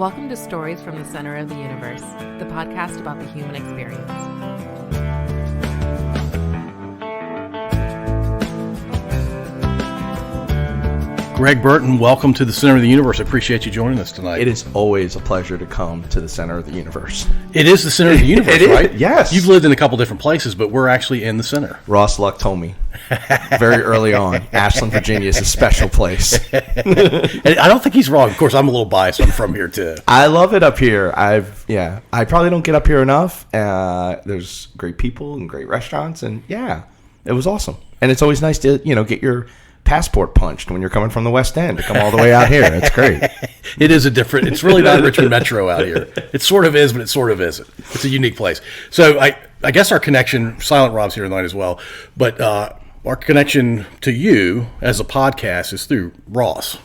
Welcome to Stories from the Center of the Universe, the podcast about the human experience. Greg Burton, welcome to the Center of the Universe. I appreciate you joining us tonight. It is always a pleasure to come to the Center of the universe. It is the Center of the Universe, right? Yes. You've lived in a couple different places, but we're actually in the center. Ross Luck told me very early on, Ashland, Virginia is a special place. And I don't think he's wrong. Of course, I'm a little biased. I'm from here, too. I love it up here. I probably don't get up here enough. There's great people and great restaurants, and yeah, it was awesome. And it's always nice to, get your passport punched when you're coming from the West End to come all the way out here. It's great. It's really not Richmond Metro out here. It sort of is, but it sort of isn't. It's a unique place. So I guess our connection, Silent Rob's here tonight as well, but our connection to you as a podcast is through Ross.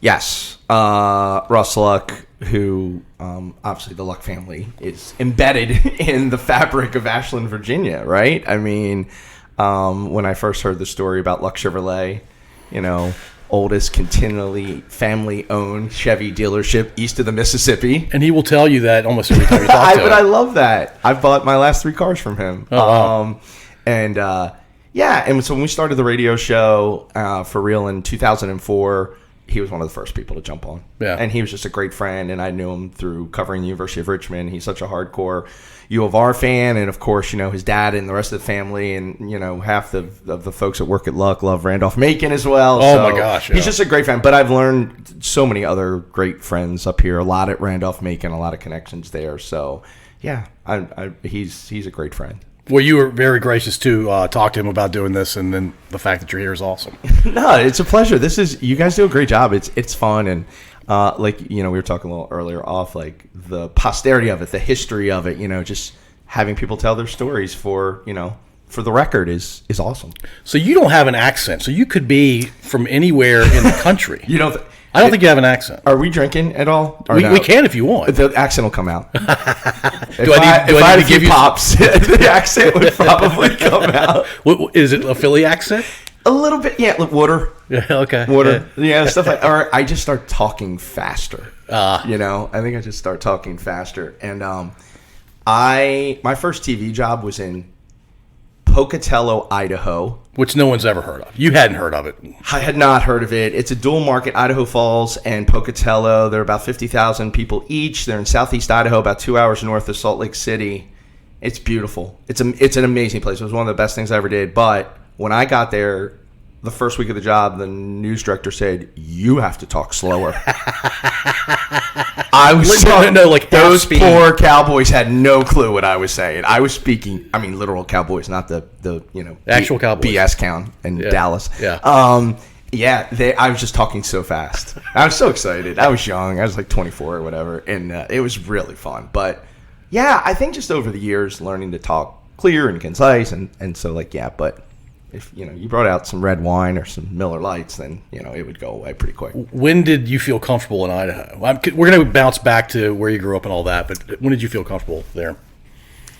Yes. Ross Luck, who obviously the Luck family is embedded in the fabric of Ashland, Virginia, right? I mean, when I first heard the story about Luck Chevrolet, oldest continually family-owned Chevy dealership east of the Mississippi. And he will tell you that almost every time you talk to him. But I love that. I've bought my last 3 cars from him. Oh, wow. And so when we started the radio show for real in 2004, he was one of the first people to jump on. Yeah. And he was just a great friend, and I knew him through covering the University of Richmond. He's such a hardcore U of R fan, and of course, his dad and the rest of the family, and half of the folks that work at Luck love Randolph-Macon as well. Oh, so my gosh. Yeah. He's just a great fan. But I've learned so many other great friends up here, a lot at Randolph-Macon, a lot of connections there. So, yeah, he's a great friend. Well, you were very gracious to talk to him about doing this, and then the fact that you're here is awesome. No, it's a pleasure. You guys do a great job. It's fun, and we were talking a little earlier off, like the posterity of it, the history of it. just having people tell their stories for the record is awesome. So you don't have an accent, so you could be from anywhere in the country. I don't think you have an accent. Are we drinking at all? We can if you want. The accent will come out. Do I need to give you pops? The accent would probably come out. Is it a Philly accent? A little bit, yeah. Water. Yeah. Okay. Water. Yeah, stuff like. Or I just start talking faster. I think I just start talking faster. And my first TV job was in Pocatello, Idaho. Which no one's ever heard of. You hadn't heard of it. I had not heard of it. It's a dual market, Idaho Falls and Pocatello. They're about 50,000 people each. They're in southeast Idaho, about 2 hours north of Salt Lake City. It's beautiful. It's an amazing place. It was one of the best things I ever did. But when I got there, the first week of the job, the news director said, "You have to talk slower." I was those poor cowboys had no clue what I was saying. I was speaking, literal cowboys, not the actual cowboys. BS Count in Dallas. Yeah. I was just talking so fast. I was so excited. I was young. I was like 24 or whatever, and it was really fun. But yeah, I think just over the years, learning to talk clear and concise, and so but. If you brought out some red wine or some Miller Lights, then it would go away pretty quick. When did you feel comfortable in Idaho? We're going to bounce back to where you grew up and all that, but when did you feel comfortable there?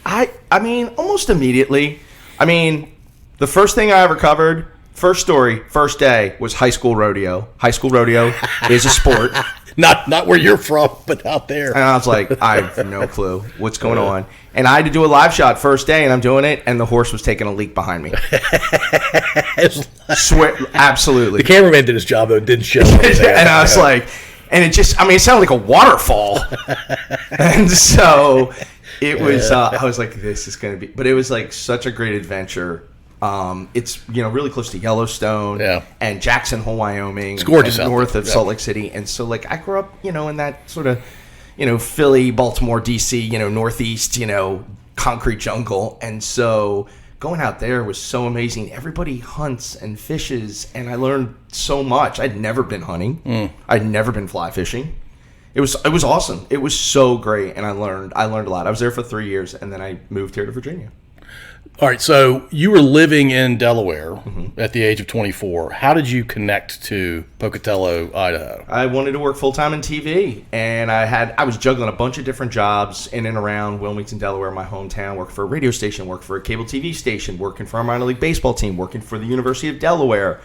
Almost immediately. The first thing I ever covered, first story, first day, was high school rodeo. High school rodeo is a sport. Not where you're from, but out there. And I was like, I have no clue what's going on. And I had to do a live shot first day, and I'm doing it, and the horse was taking a leak behind me. Swear, absolutely. The cameraman did his job, though, didn't show. And I was like, and it just, it sounded like a waterfall. And so it was, I was like, this is going to be, but it was like such a great adventure. It's really close to Yellowstone and Jackson Hole, Wyoming. It's gorgeous north of Salt Lake City. And so I grew up, in that sort of, Philly, Baltimore, DC, northeast, concrete jungle. And so going out there was so amazing. Everybody hunts and fishes, and I learned so much. I'd never been hunting. I'd never been fly fishing. It was awesome. It was so great, and I learned a lot. I was there for 3 years, and then I moved here to Virginia. All right, so you were living in Delaware at the age of 24. How did you connect to Pocatello, Idaho? I wanted to work full-time in TV, and I was juggling a bunch of different jobs in and around Wilmington, Delaware, my hometown, working for a radio station, working for a cable TV station, working for our minor league baseball team, working for the University of Delaware,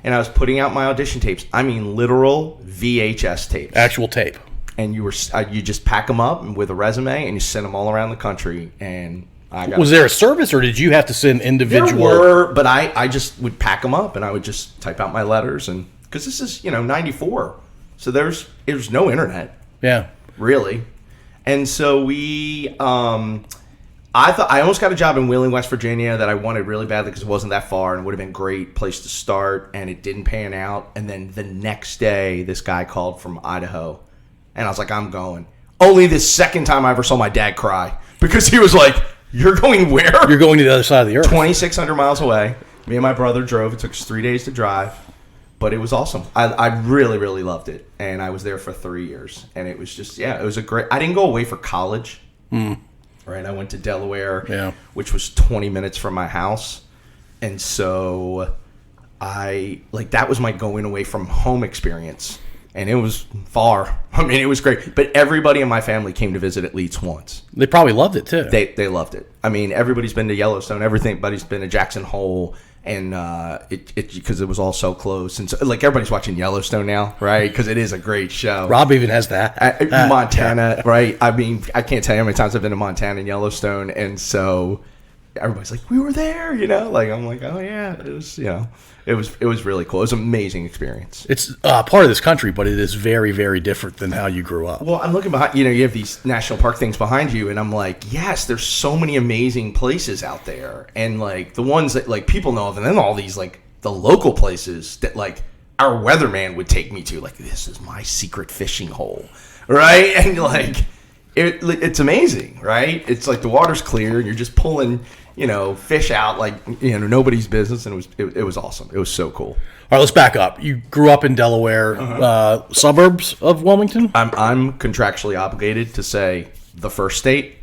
and I was putting out my audition tapes. Literal VHS tapes. Actual tape. and you just pack them up with a resume and you send them all around the country. And was there a service, or did you have to send individual? There were, but I just would pack them up and I would just type out my letters, and because this is 94, so there's no internet. Yeah, really. And so I almost got a job in Wheeling, West Virginia that I wanted really badly because it wasn't that far and would have been a great place to start, and it didn't pan out. And then the next day, this guy called from Idaho, and I was like, I'm going. Only the second time I ever saw my dad cry, because he was like, you're going where? You're going to the other side of the earth. 2,600 miles away. Me and my brother drove. It took us 3 days to drive, but it was awesome. I really, really loved it, and I was there for 3 years, and it was just, it was a great. I didn't go away for college. Right, I went to Delaware, which was 20 minutes from my house, and so that was my going away from home experience, and it was far. I mean, it was great, but everybody in my family came to visit at least once. They probably loved it too. They loved it. I mean, everybody's been to Yellowstone. Everybody's been to Jackson Hole, and it because it was all so close, and so, everybody's watching Yellowstone now, right? Because it is a great show. Rob even has that. Montana, right? I mean, I can't tell you how many times I've been to Montana and Yellowstone, and so everybody's like, we were there, I'm like, oh yeah, it was, it was really cool. It was an amazing experience. It's part of this country, but it is very, very different than how you grew up. Well, I'm looking behind, you have these national park things behind you, and I'm like, yes, there's so many amazing places out there, and the ones that people know of, and then all these the local places that our weatherman would take me to, this is my secret fishing hole, right? And it's amazing, right? It's the water's clear and you're just pulling fish out nobody's business, and it was awesome. It was so cool. All right, let's back up. You grew up in Delaware, suburbs of Wilmington? I'm contractually obligated to say the first state.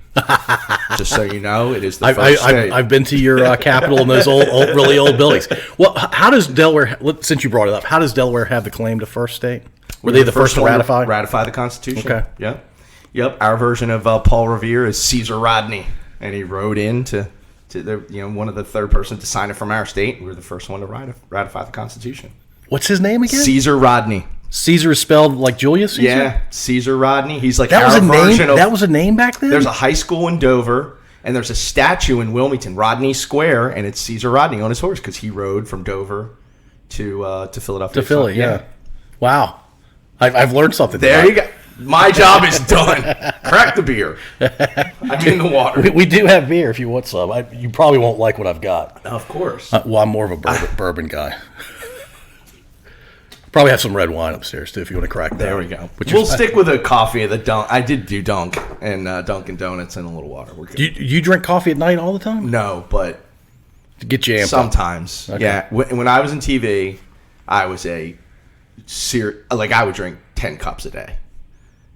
Just so you know, it is the first state. I've been to your capital in those old, really old buildings. Well, how does Delaware, since you brought it up, how does Delaware have the claim to first state? Were they the first to ratify? Ratify the Constitution. Okay. Yep. Our version of Paul Revere is Caesar Rodney, and he rode in to one of the third person to sign it from our state. We were the first one to ratify the Constitution. What's his name again? Caesar Rodney. Caesar is spelled like Julius Caesar? Yeah, Caesar Rodney. He's that was a name. That was a name back then. There's a high school in Dover, and there's a statue in Wilmington, Rodney Square, and it's Caesar Rodney on his horse because he rode from Dover to Philadelphia. To Philly, yeah. Wow, I've learned something. There you go. My job is done. Crack the beer. I'm in the water. We do have beer if you want some. You probably won't like what I've got. Of course. Well, I'm more of a bourbon guy. Probably have some red wine upstairs too if you want to crack that. There we go. We'll stick with a coffee. I did do Dunk and Dunkin' Donuts and a little water. We're good. Do you drink coffee at night all the time? No, but to get you amped sometimes. Okay. Yeah. When I was in TV, I was I would drink 10 cups a day.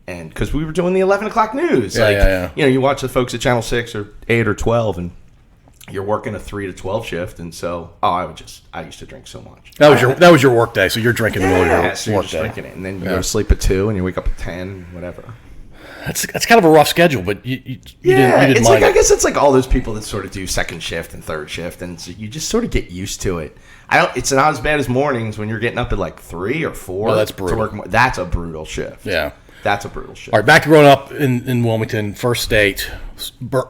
And because we were doing the 11 o'clock news. You watch the folks at Channel 6 or 8 or 12, and you're working a 3 to 12 shift, and so I used to drink so much. That was your work day, so you're drinking your so work just day. Drinking it, and then you go to sleep at 2, and you wake up at 10, whatever. That's kind of a rough schedule, but you didn't it's mind I guess it's all those people that sort of do second shift and third shift, and so you just sort of get used to it. It's not as bad as mornings when you're getting up at 3 or 4. Oh, that's brutal. To work. That's a brutal shift. Yeah. That's a brutal shift. All right, back to growing up in Wilmington, first state,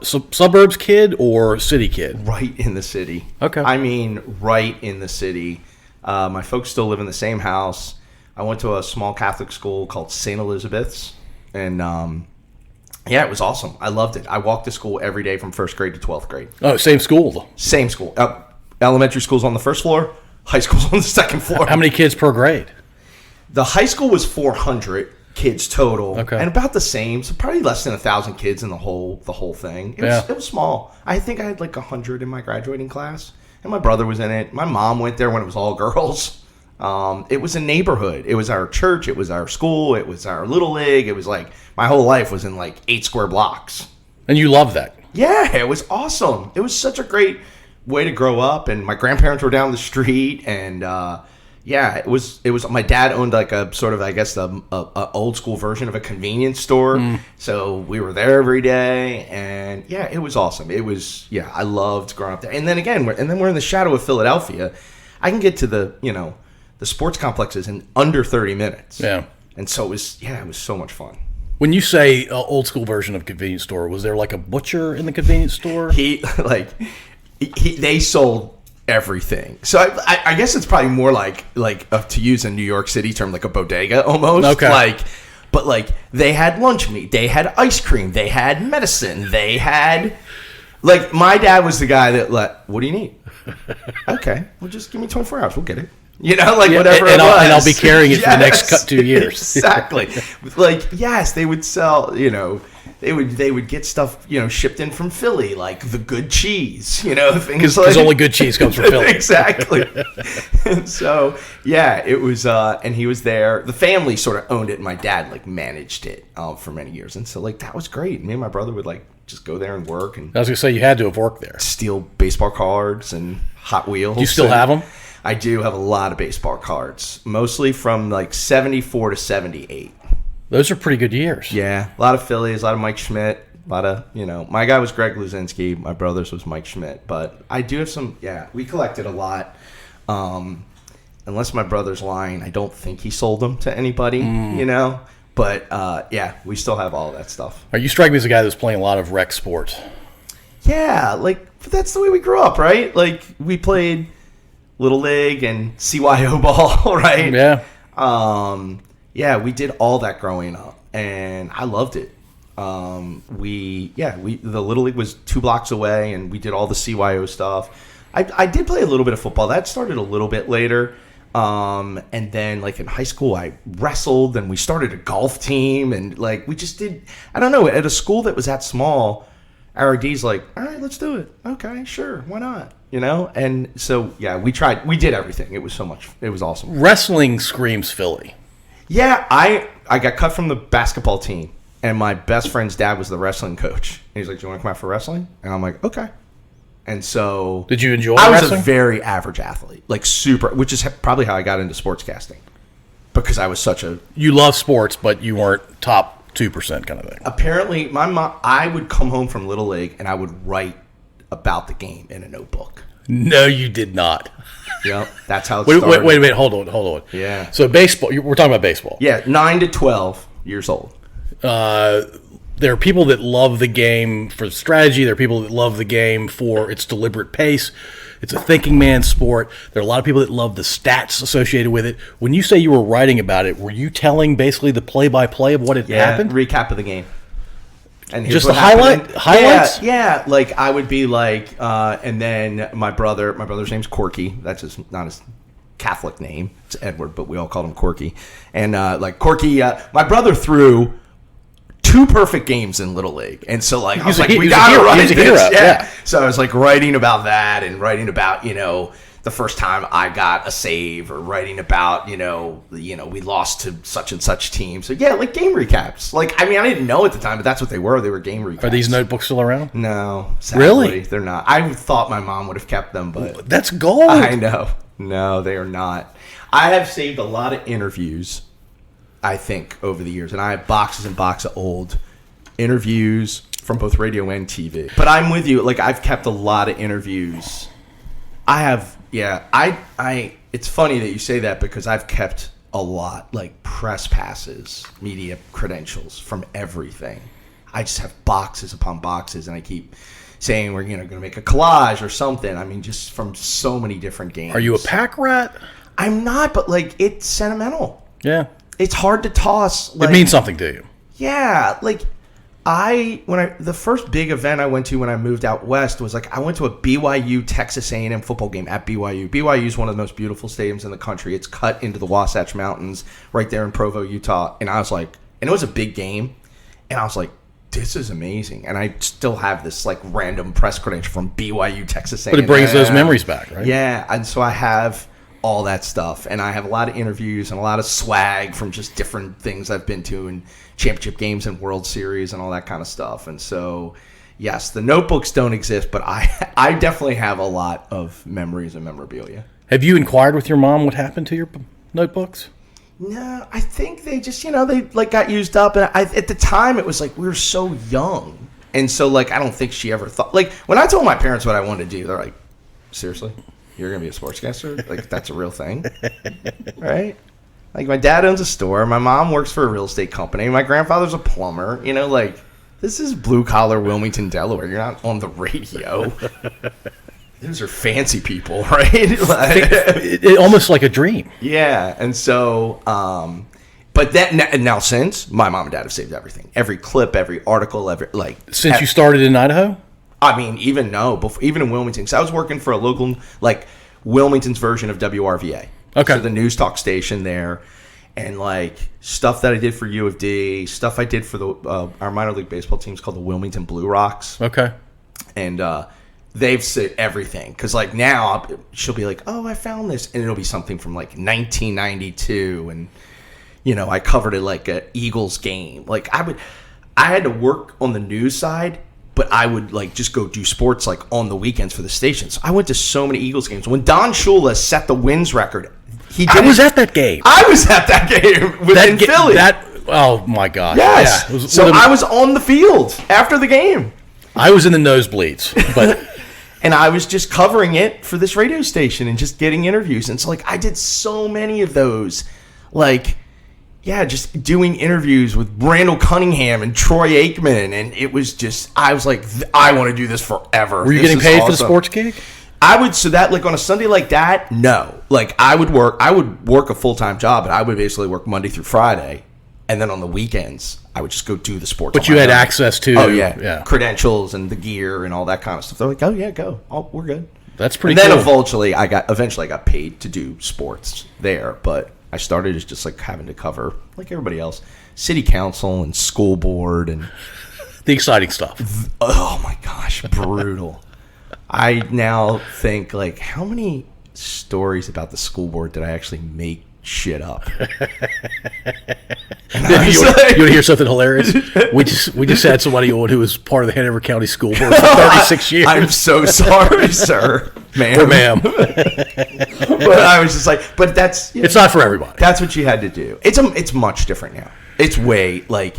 suburbs kid or city kid? Right in the city. Okay. I mean, right in the city. My folks still live in the same house. I went to a small Catholic school called St. Elizabeth's, and it was awesome. I loved it. I walked to school every day from first grade to 12th grade. Oh, same school? Same school. Elementary school's on the first floor. High school's on the second floor. How many kids per grade? The high school was 400 kids total, and about the same, so probably less than 1,000 kids in the whole thing. It was small. I think I had 100 in my graduating class, and my brother was in it. My mom went there when it was all girls. It was a neighborhood. It was our church. It was our school. It was our little league. It was my whole life was in 8 square blocks. And you loved that? Yeah, it was awesome. It was such a great way to grow up, and my grandparents were down the street, and it was. My dad owned a sort of, I guess, a old school version of a convenience store. So we were there every day, and it was awesome. It was, I loved growing up there. And then again, we're in the shadow of Philadelphia. I can get to the sports complexes in under 30 minutes. Yeah. And so it was so much fun. When you say old school version of convenience store, was there like a butcher in the convenience store? They sold everything. So I guess it's probably more like to use a New York City term, like a bodega almost. Okay. But they had lunch meat, they had ice cream, they had medicine, they had my dad was the guy that what do you need? Okay, well just give me 24 hours, we'll get it. Whatever and I'll be carrying it for the next 2 years. Exactly. Yes, they would sell, they would get stuff, shipped in from Philly, like the good cheese, things because only good cheese comes from Philly. Exactly. And so, yeah, it was, and he was there. The family sort of owned it, and my dad managed it for many years, and so that was great. Me and my brother would just go there and work. And I was gonna say you had to have worked there. Steal baseball cards and Hot Wheels. Do you still have them? I do have a lot of baseball cards, mostly from 74 to 78. Those are pretty good years. Yeah, a lot of Phillies, a lot of Mike Schmidt, a lot of, my guy was Greg Luzinski, my brother's was Mike Schmidt, but I do have some, we collected a lot. Unless my brother's lying, I don't think he sold them to anybody, but we still have all of that stuff. You strike me as a guy that's playing a lot of rec sports. Yeah, that's the way we grew up, right? We played Little League and CYO ball, right? Yeah. We did all that growing up, and I loved it. The Little League was 2 blocks away, and we did all the CYO stuff. I did play a little bit of football. That started a little bit later. And then in high school, I wrestled, and we started a golf team, and we just did, I don't know, at a school that was that small, our D's all right, let's do it. Okay, sure, why not? And so, we did everything. It was awesome. Wrestling screams Philly. Yeah, I got cut from the basketball team, and my best friend's dad was the wrestling coach. And he's like, do you want to come out for wrestling? And I'm like, okay. And so... Did you enjoy wrestling? I wrestling? was a very average athlete, super, which is probably how I got into sportscasting, because I was such a... You love sports, but you weren't top 2% kind of thing. Apparently, my mom, I would come home from Little League, and I would write about the game in a notebook. No, you did not. Yep, that's how it started. Wait a minute, hold on. Yeah. So baseball, we're talking about baseball. Yeah, 9 to 12 years old. There are people that love the game for strategy. There are people that love the game for its deliberate pace. It's a thinking man's sport. There are a lot of people that love the stats associated with it. When you say you were writing about it, were you telling basically the play-by-play of what had happened? Recap of the game. And just the highlights? Yeah. I would be and then my brother's name's Corky. That's not his Catholic name. It's Edward, but we all called him Corky. And Corky, my brother threw 2 perfect games in Little League. And so I was we gotta write this. Yeah. So I was writing about that, and writing about, the first time I got a save, or writing about, we lost to such and such team. So game recaps. I didn't know at the time, but that's what they were. They were game recaps. Are these notebooks still around? No. Sadly, really? They're not. I thought my mom would have kept them, but that's gold. I know. No, they are not. I have saved a lot of interviews, I think, over the years, and I have boxes and boxes of old interviews from both radio and TV. But I'm with you. I've kept a lot of interviews. I have, it's funny that you say that, because I've kept a lot, press passes, media credentials from everything. I just have boxes upon boxes, and I keep saying we're going to make a collage or something. Just from so many different games. Are you a pack rat? I'm not, but it's sentimental. Yeah. It's hard to toss. It means something to you. Yeah. The first big event I went to when I moved out west was I went to a BYU Texas A&M football game at BYU. BYU is one of the most beautiful stadiums in the country. It's cut into the Wasatch Mountains right there in Provo, Utah. And I was and it was a big game. And I was this is amazing. And I still have this random press credential from BYU Texas A&M. But it brings those memories back, right? Yeah. And so I have all that stuff, and I have a lot of interviews and a lot of swag from just different things I've been to, and championship games and World Series and all that kind of stuff. And so, yes, the notebooks don't exist, but I definitely have a lot of memories and memorabilia. Have you inquired with your mom what happened to your notebooks? No, I think they just, they got used up, and at the time it was we were so young, and so I don't think she ever thought, when I told my parents what I wanted to do, they're like, seriously? You're going to be a sportscaster? That's a real thing? Right? Like, my dad owns a store. My mom works for a real estate company. My grandfather's a plumber. You know, like, this is blue-collar Wilmington, Delaware. You're not on the radio. Those are fancy people, right? It almost like a dream. Yeah, and so, but that now since, my mom and dad have saved everything. Every clip, every article, Since you started in Idaho? I mean, even in Wilmington. So I was working for a local, like, Wilmington's version of WRVA. Okay. So the news talk station there, and like stuff that I did for U of D, stuff I did for the our minor league baseball team's called the Wilmington Blue Rocks. Okay. And they've said everything because like now she'll be like, "Oh, I found this," and it'll be something from like 1992, and you know I covered it like a Eagles game. Like I had to work on the news side. But I would like just go do sports like on the weekends for the station. So I went to so many Eagles games. When Don Shula set the wins record, I was at that game. I was at that game in Philly. Oh my gosh! Yes. Yeah, I was on the field after the game. I was in the nosebleeds, but and I was just covering it for this radio station and just getting interviews. And so like I did so many of those, like. Yeah, just doing interviews with Randall Cunningham and Troy Aikman, and it was just, I was like, I want to do this forever. Were you getting paid for the sports gig? I would, so that, like, on a Sunday like that, no. Like, I would work a full-time job, but I would basically work Monday through Friday, and then on the weekends, I would just go do the sports. But you had access to credentials and the gear and all that kind of stuff. They're like, oh, yeah, go. Oh, we're good. That's pretty cool. And then eventually I got paid to do sports there, but I started as just like having to cover, like everybody else, city council and school board and the exciting stuff. Oh my gosh, brutal. I now think like how many stories about the school board did I actually make shit up? You want to hear something hilarious? We just had somebody on who was part of the Hanover County School Board for 36 years. I'm so sorry, sir. Ma'am. Or ma'am. But I was just like, but that's... It's not for everybody. That's what you had to do. It's much different now. It's way, like...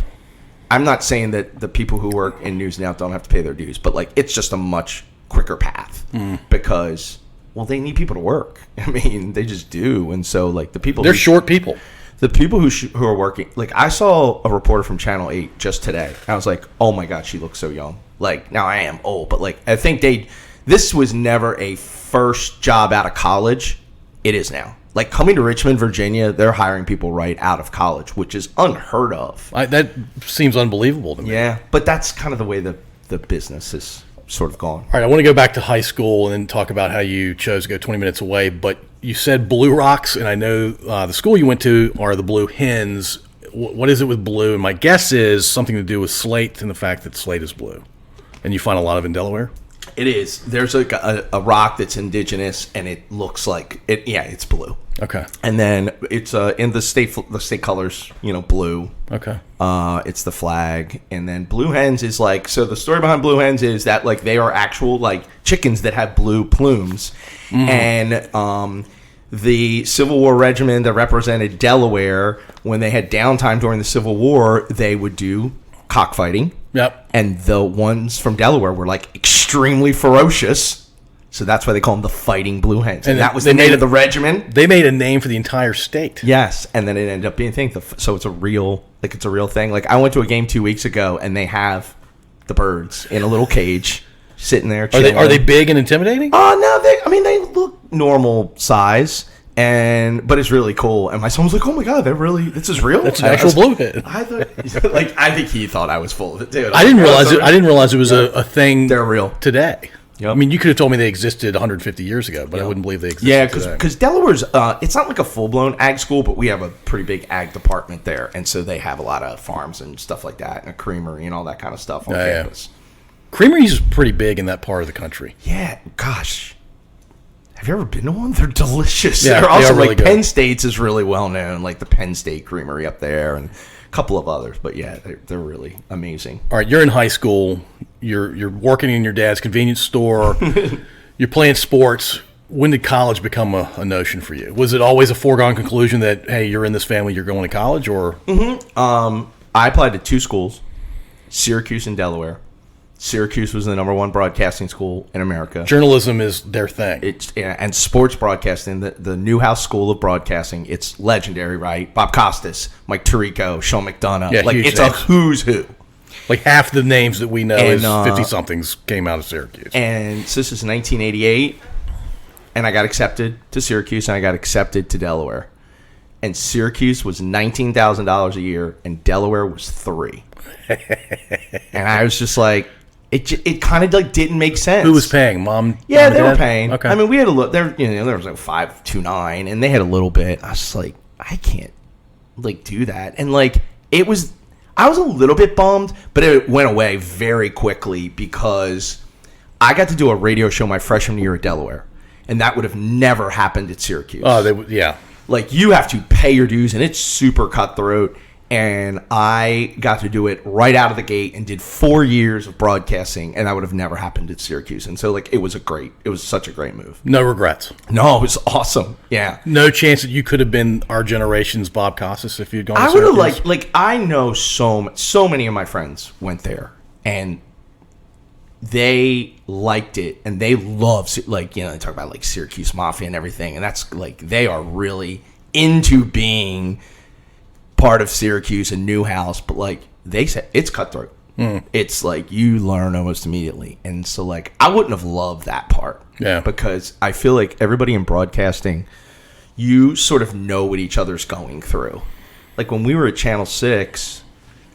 I'm not saying that the people who work in news now don't have to pay their dues, but, like, it's just a much quicker path. Because, well, they need people to work. I mean, they just do. And so, like, the people... They're short people. The people who are working... Like, I saw a reporter from Channel 8 just today. I was like, oh, my God, she looks so young. Like, now I am old, but, like, I think this was never a first job out of college. It is now. Like, coming to Richmond, Virginia, they're hiring people right out of college, which is unheard of. That seems unbelievable to me. Yeah, but that's kind of the way the business is sort of gone. All right, I want to go back to high school and then talk about how you chose to go 20 minutes away. But you said Blue Rocks, and I know the school you went to are the Blue Hens. What is it with blue? And my guess is something to do with slate and the fact that slate is blue. And you find a lot of it in Delaware? It is. There's a rock that's indigenous, and it looks like it. Yeah, it's blue. Okay. And then it's in the state colors. You know, blue. Okay. It's the flag, and then Blue Hens is like. So the story behind Blue Hens is that like they are actual like chickens that have blue plumes, and the Civil War regiment that represented Delaware, when they had downtime during the Civil War, they would do cockfighting. Yep. And the ones from Delaware were like extremely ferocious. So that's why they call them the Fighting Blue Hens. And that was the name of the regiment. They made a name for the entire state. Yes. And then it ended up being a thing. So it's a real thing. Like I went to a game 2 weeks ago and they have the birds in a little cage sitting there. Are they big and intimidating? Oh, no. They look normal size. But it's really cool. And my son was like, "Oh my God, this is real." That's an actual blue hen. I think he thought I was full of it, dude. I didn't realize it was a thing. They're real today. Yep. I mean, you could have told me they existed 150 years ago, but I wouldn't believe they existed. Yeah, because Delaware's it's not like a full blown ag school, but we have a pretty big ag department there, and so they have a lot of farms and stuff like that, and a creamery and all that kind of stuff on campus. Yeah. Creameries are pretty big in that part of the country. Yeah, gosh. Have you ever been to one? They're delicious. Yeah, they're also really like good. Penn State's is really well known, like the Penn State Creamery up there, and a couple of others. But yeah, they're really amazing. All right, you're in high school. You're working in your dad's convenience store. You're playing sports. When did college become a notion for you? Was it always a foregone conclusion that hey, you're in this family, you're going to college, or? I applied to 2 schools, Syracuse and Delaware. Syracuse was the number one broadcasting school in America. Journalism is their thing. And sports broadcasting, the Newhouse School of Broadcasting, it's legendary, right? Bob Costas, Mike Tirico, Sean McDonough. Yeah, like, it's names. a who's who. Like half the names that we know as 50-somethings came out of Syracuse. And so this is 1988, and I got accepted to Syracuse, and I got accepted to Delaware. And Syracuse was $19,000 a year, and Delaware was $3,000. And I was just like, it kind of like didn't make sense. Who was paying? Mom? Yeah, mom they were dad? paying. Okay. I mean, we had a little. There was like 529, and they had a little bit. I was just like, I can't like do that. And like it was, I was a little bit bummed, but it went away very quickly because I got to do a radio show my freshman year at Delaware, and that would have never happened at Syracuse. Oh, yeah. Like, you have to pay your dues, and it's super cutthroat. And I got to do it right out of the gate and did 4 years of broadcasting, and that would have never happened at Syracuse. And so, like, it was such a great move. No regrets. No, it was awesome. Yeah. No chance that you could have been our generation's Bob Costas if you'd gone to I would have Syracuse? I know so many of my friends went there, and they liked it, and they love, like, you know, they talk about like Syracuse Mafia and everything, and that's like, they are really into being part of Syracuse and Newhouse, but like they said, it's cutthroat. It's like you learn almost immediately, and so like I wouldn't have loved that part. Yeah, because I feel like everybody in broadcasting, you sort of know what each other's going through. Like when we were at Channel 6,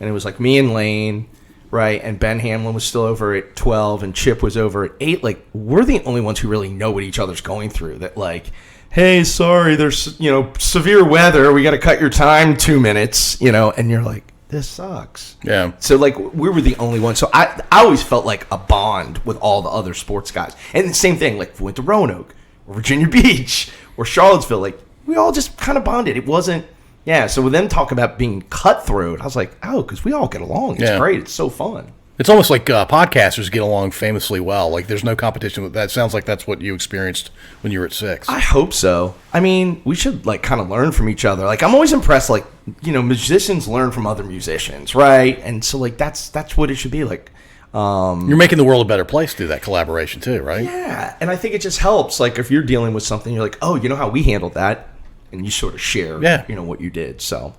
and it was like me and Lane, right, and Ben Hamlin was still over at 12, and Chip was over at 8. Like, we're the only ones who really know what each other's going through. That like, hey, sorry, there's, you know, severe weather. We got to cut your time 2 minutes, you know, and you're like, this sucks. Yeah. So, like, we were the only ones. So I always felt like a bond with all the other sports guys. And the same thing, like, we went to Roanoke or Virginia Beach or Charlottesville. Like, we all just kind of bonded. It wasn't, yeah. So with them talking about being cutthroat, I was like, oh, because we all get along. It's great. It's so fun. It's almost like podcasters get along famously well. Like, there's no competition with that. Sounds like that's what you experienced when you were at 6. I hope so. I mean, we should, like, kind of learn from each other. Like, I'm always impressed, like, you know, musicians learn from other musicians, right? And so, like, that's what it should be. Like, you're making the world a better place through that collaboration too, right? Yeah, and I think it just helps. Like, if you're dealing with something, you're like, oh, you know how we handled that? And you sort of share, you know, what you did. So,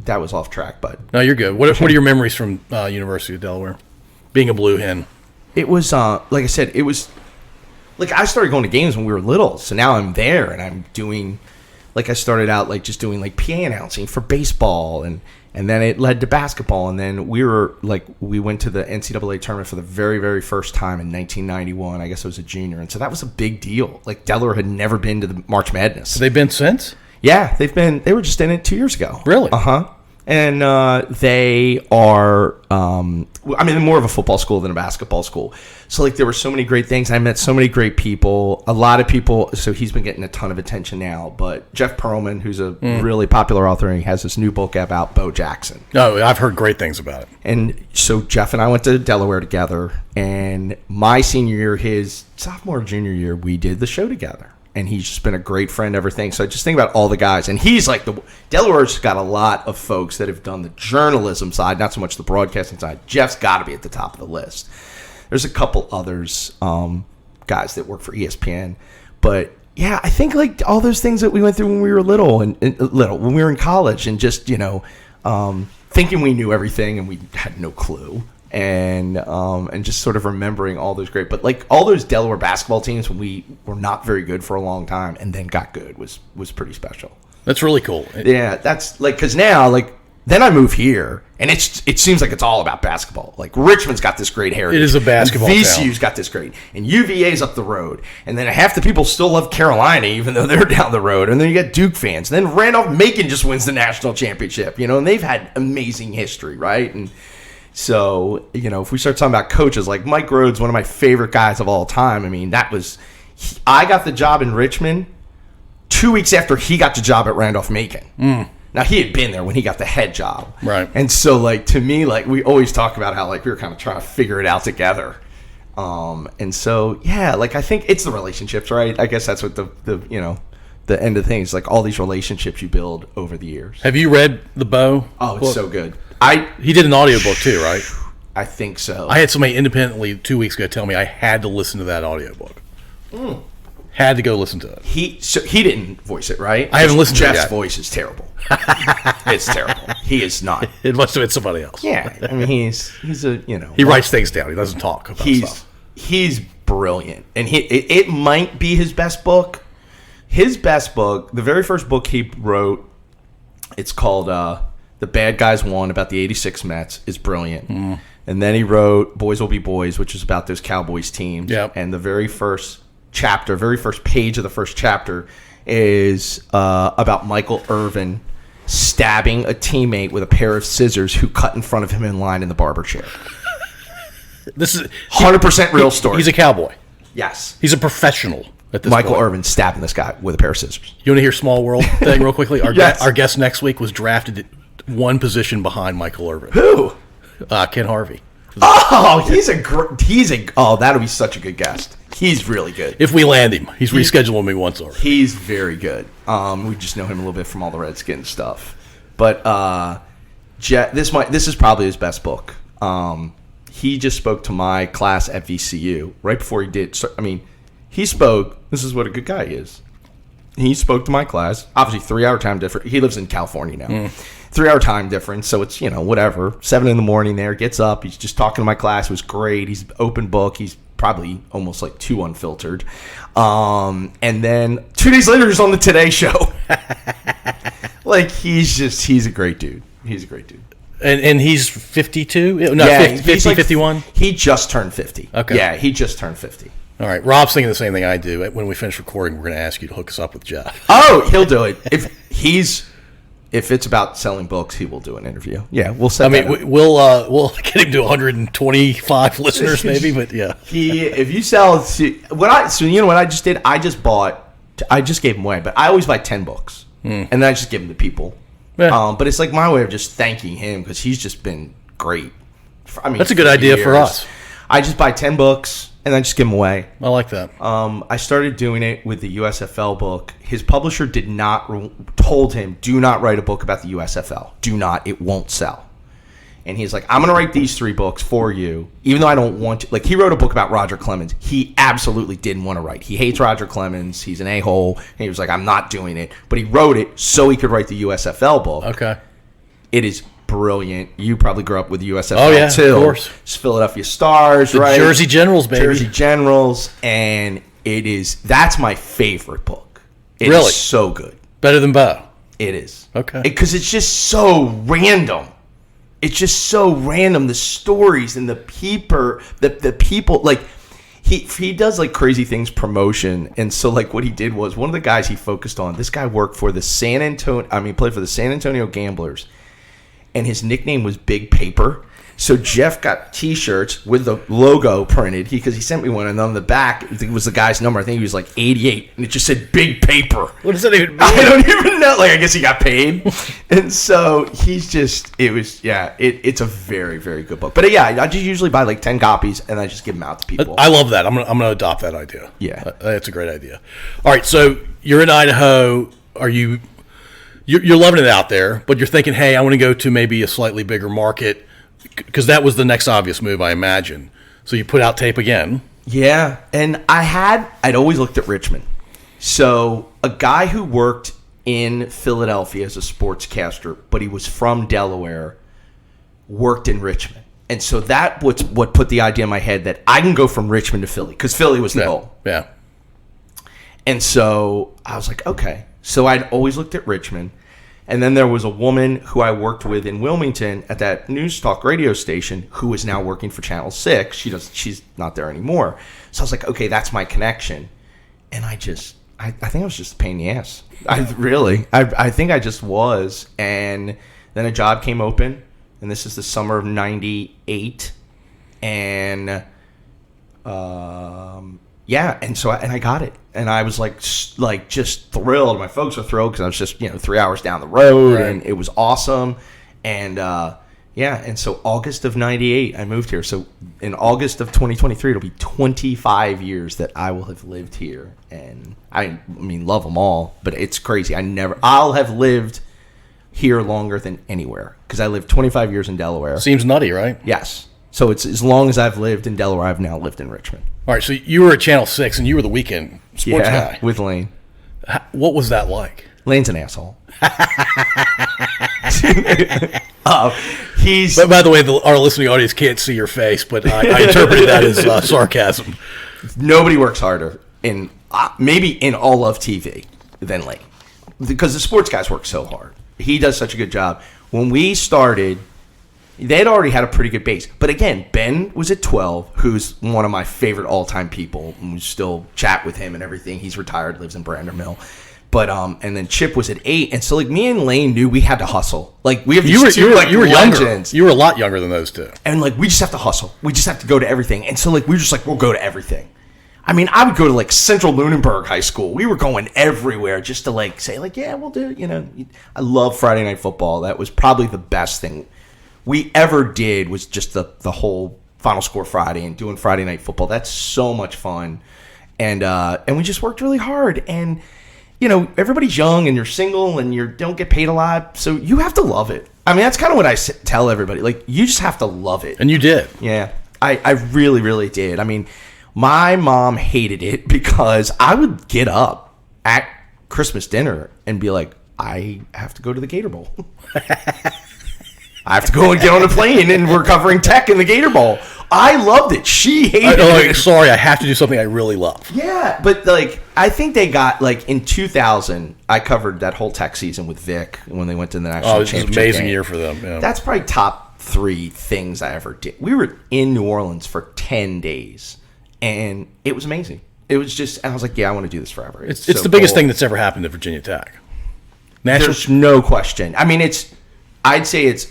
that was off track, but no, you're good. What are your memories from University of Delaware, being a Blue Hen? It was like I said, it was like I started going to games when we were little, so now I'm there and I'm doing, like, I started out like just doing like PA announcing for baseball, and then it led to basketball, and then we went to the NCAA tournament for the very, very first time in 1991. I guess I was a junior, and so that was a big deal. Like, Delaware had never been to the March Madness. Have they been since? Yeah, they were just in it 2 years ago. Really? And they are, I mean, they're more of a football school than a basketball school. So, like, there were so many great things. I met so many great people. A lot of people, so he's been getting a ton of attention now. But Jeff Pearlman, who's a really popular author, and he has this new book about Bo Jackson. Oh, I've heard great things about it. And so Jeff and I went to Delaware together. And my senior year, his sophomore, junior year, we did the show together. And he's just been a great friend ever since. So I just think about all the guys. And he's like, Delaware's got a lot of folks that have done the journalism side, not so much the broadcasting side. Jeff's got to be at the top of the list. There's a couple others, guys that work for ESPN. But, yeah, I think, like, all those things that we went through when we were little, when we were in college, and just, you know, thinking we knew everything and we had no clue. And just sort of remembering all those great, but like all those Delaware basketball teams when we were not very good for a long time and then got good was pretty special. That's really cool. Yeah, that's like, because now, like, then I move here and it seems like it's all about basketball. Like, Richmond's got this great heritage. It is a basketball and VCU's got this great, and UVA's up the road, and then half the people still love Carolina even though they're down the road, and then you got Duke fans, and then Randolph-Macon just wins the national championship, you know, and they've had amazing history, right? And so, you know, if we start talking about coaches, like Mike Rhodes, one of my favorite guys of all time. I mean, I got the job in Richmond 2 weeks after he got the job at Randolph-Macon. Now, he had been there when he got the head job. Right. And so, like, to me, like, we always talk about how, like, we were kind of trying to figure it out together. And so, yeah, like, I think it's the relationships, right? I guess that's what the you know, the end of things, like all these relationships you build over the years. Have you read the Bo? Oh, it's book? so good. He did an audiobook too, right? I think so. I had somebody independently 2 weeks ago tell me I had to listen to that audiobook. Had to go listen to it. He didn't voice it, right? I haven't listened to it Jeff's yet. voice is terrible. It's terrible. He is not. It must have been somebody else. Yeah, I mean he's a He writes things down. He doesn't talk about stuff. He's brilliant, and it might be his best book. His best book, the very first book he wrote, it's called "The Bad Guys Won," about the '86 Mets. Is brilliant. And then he wrote "Boys Will Be Boys," which is about those Cowboys teams. Yep. And the very first page of the first chapter is about Michael Irvin stabbing a teammate with a pair of scissors who cut in front of him in line in the barber chair. This is 100% real story. He's a cowboy. Yes. He's a professional at this Michael point. Irvin stabbing this guy with a pair of scissors. You want to hear small world thing real quickly? Yes. Our guest next week was drafted at one position behind Michael Irvin. Who? Ken Harvey. Oh, that'll be such a good guest. He's really good. If we land him, he's rescheduled me once already. He's very good. We just know him a little bit from all the Redskins stuff. But this is probably his best book. He just spoke to my class at VCU right before he did. So, I mean, he spoke. This is what a good guy he is. He spoke to my class. Obviously, 3-hour time difference. He lives in California now. 3-hour time difference, so it's whatever. 7 a.m. there. Gets up. He's just talking to my class. It was great. He's open book. He's probably almost like too unfiltered. And then 2 days later, he's on the Today Show. Like he's a great dude. He's a great dude. And he's 52? No, Yeah, 50, he's like 51? He just turned 50. Okay. Yeah, he just turned 50. All right. Rob's thinking the same thing I do. When we finish recording, we're going to ask you to hook us up with Jeff. Oh, he'll do it. If it's about selling books, he will do an interview. Yeah, we'll set that up. We'll get him to 125 listeners maybe, but yeah. If you sell what I just did, I just gave them away, but I always buy 10 books and then I just give them to people. Yeah. But it's like my way of just thanking him because he's just been great. That's a good idea for us. I just buy 10 books and then just give them away. I like that. I started doing it with the USFL book. His publisher told him, do not write a book about the USFL. Do not. It won't sell. And he's like, I'm going to write these 3 books for you, even though I don't want to. Like, he wrote a book about Roger Clemens. He absolutely didn't want to write. He hates Roger Clemens. He's an a-hole. And he was like, I'm not doing it. But he wrote it so he could write the USFL book. Okay. It is brilliant. You probably grew up with the USFL, too. Of course. It's Philadelphia Stars, The right? Jersey Generals, baby. Jersey Generals. And that's my favorite book. It's Really? so good. Better than Bo. It is. Okay. Because it's just so random. It's just so random. The stories and the people, like he does like crazy things promotion. And so like what he did was one of the guys he focused on. This guy worked for the played for the San Antonio Gamblers, and his nickname was Big Paper. So Jeff got T-shirts with the logo printed because he sent me one, and on the back it was the guy's number. I think he was like 88, and it just said Big Paper. What does that even mean? I don't even know. Like, I guess he got paid, and so it's a very, very good book. But yeah, I just usually buy like 10 copies, and I just give them out to people. I love that. I'm gonna adopt that idea. Yeah. That's a great idea. All right, so you're in Idaho. You're loving it out there, but you're thinking, hey, I want to go to maybe a slightly bigger market. Because that was the next obvious move, I imagine. So you put out tape again. Yeah, and I'd always looked at Richmond. So a guy who worked in Philadelphia as a sportscaster, but he was from Delaware, worked in Richmond. And so that was what put the idea in my head that I can go from Richmond to Philly, because Philly was the goal. Yeah. And so I was like, okay. So I'd always looked at Richmond. And then there was a woman who I worked with in Wilmington at that news talk radio station who is now working for Channel 6. She's not there anymore. So I was like, okay, that's my connection. And I think I was just a pain in the ass. I think I just was. And then a job came open, and this is the summer of '98. And and so I got it, and I was like just thrilled. My folks were thrilled because I was just 3 hours down the road, right. And it was awesome. And and so August of '98, I moved here. So in August of 2023, it'll be 25 years that I will have lived here, and I mean love them all. But it's crazy. I'll have lived here longer than anywhere because I lived 25 years in Delaware. Seems nutty, right? Yes. So it's as long as I've lived in Delaware, I've now lived in Richmond. All right, so you were at Channel 6, and you were the weekend sports guy. With Lane. What was that like? Lane's an asshole. But by the way, our listening audience can't see your face, but I interpreted that as sarcasm. Nobody works harder maybe in all of TV than Lane, because the sports guys work so hard. He does such a good job. When we started, they'd already had a pretty good base. But again, Ben was at 12, who's one of my favorite all-time people. And we still chat with him and everything. He's retired, lives in Brander Mill. But and then Chip was at 8, and so like me and Lane knew we had to hustle. Like we have these two legends. You were a lot younger than those two, and like we just have to hustle. We just have to go to everything. And so like we were just like, we'll go to everything. I mean, I would go to like Central Lunenburg High School. We were going everywhere just to like say like, yeah, we'll do. I love Friday Night Football. That was probably the best thing we ever did. Was just the whole Final Score Friday and doing Friday Night Football. That's so much fun, and we just worked really hard. And everybody's young and you're single and you don't get paid a lot, so you have to love it. I mean, that's kind of what I tell everybody. Like, you just have to love it. And you did. Yeah, I really, really did. I mean, my mom hated it because I would get up at Christmas dinner and be like, I have to go to the Gator Bowl. I have to go and get on a plane, and we're covering tech in the Gator Bowl. I loved it. She hated it. Sorry, I have to do something I really love. Yeah, but like I think they got like in 2000, I covered that whole tech season with Vic when they went to the national championship. It was an amazing year for them. Yeah. That's probably top 3 things I ever did. We were in New Orleans for 10 days, and it was amazing. It was just, and I was like, yeah, I want to do this forever. It's so the biggest thing that's ever happened to Virginia Tech. There's no question. I mean, I'd say it's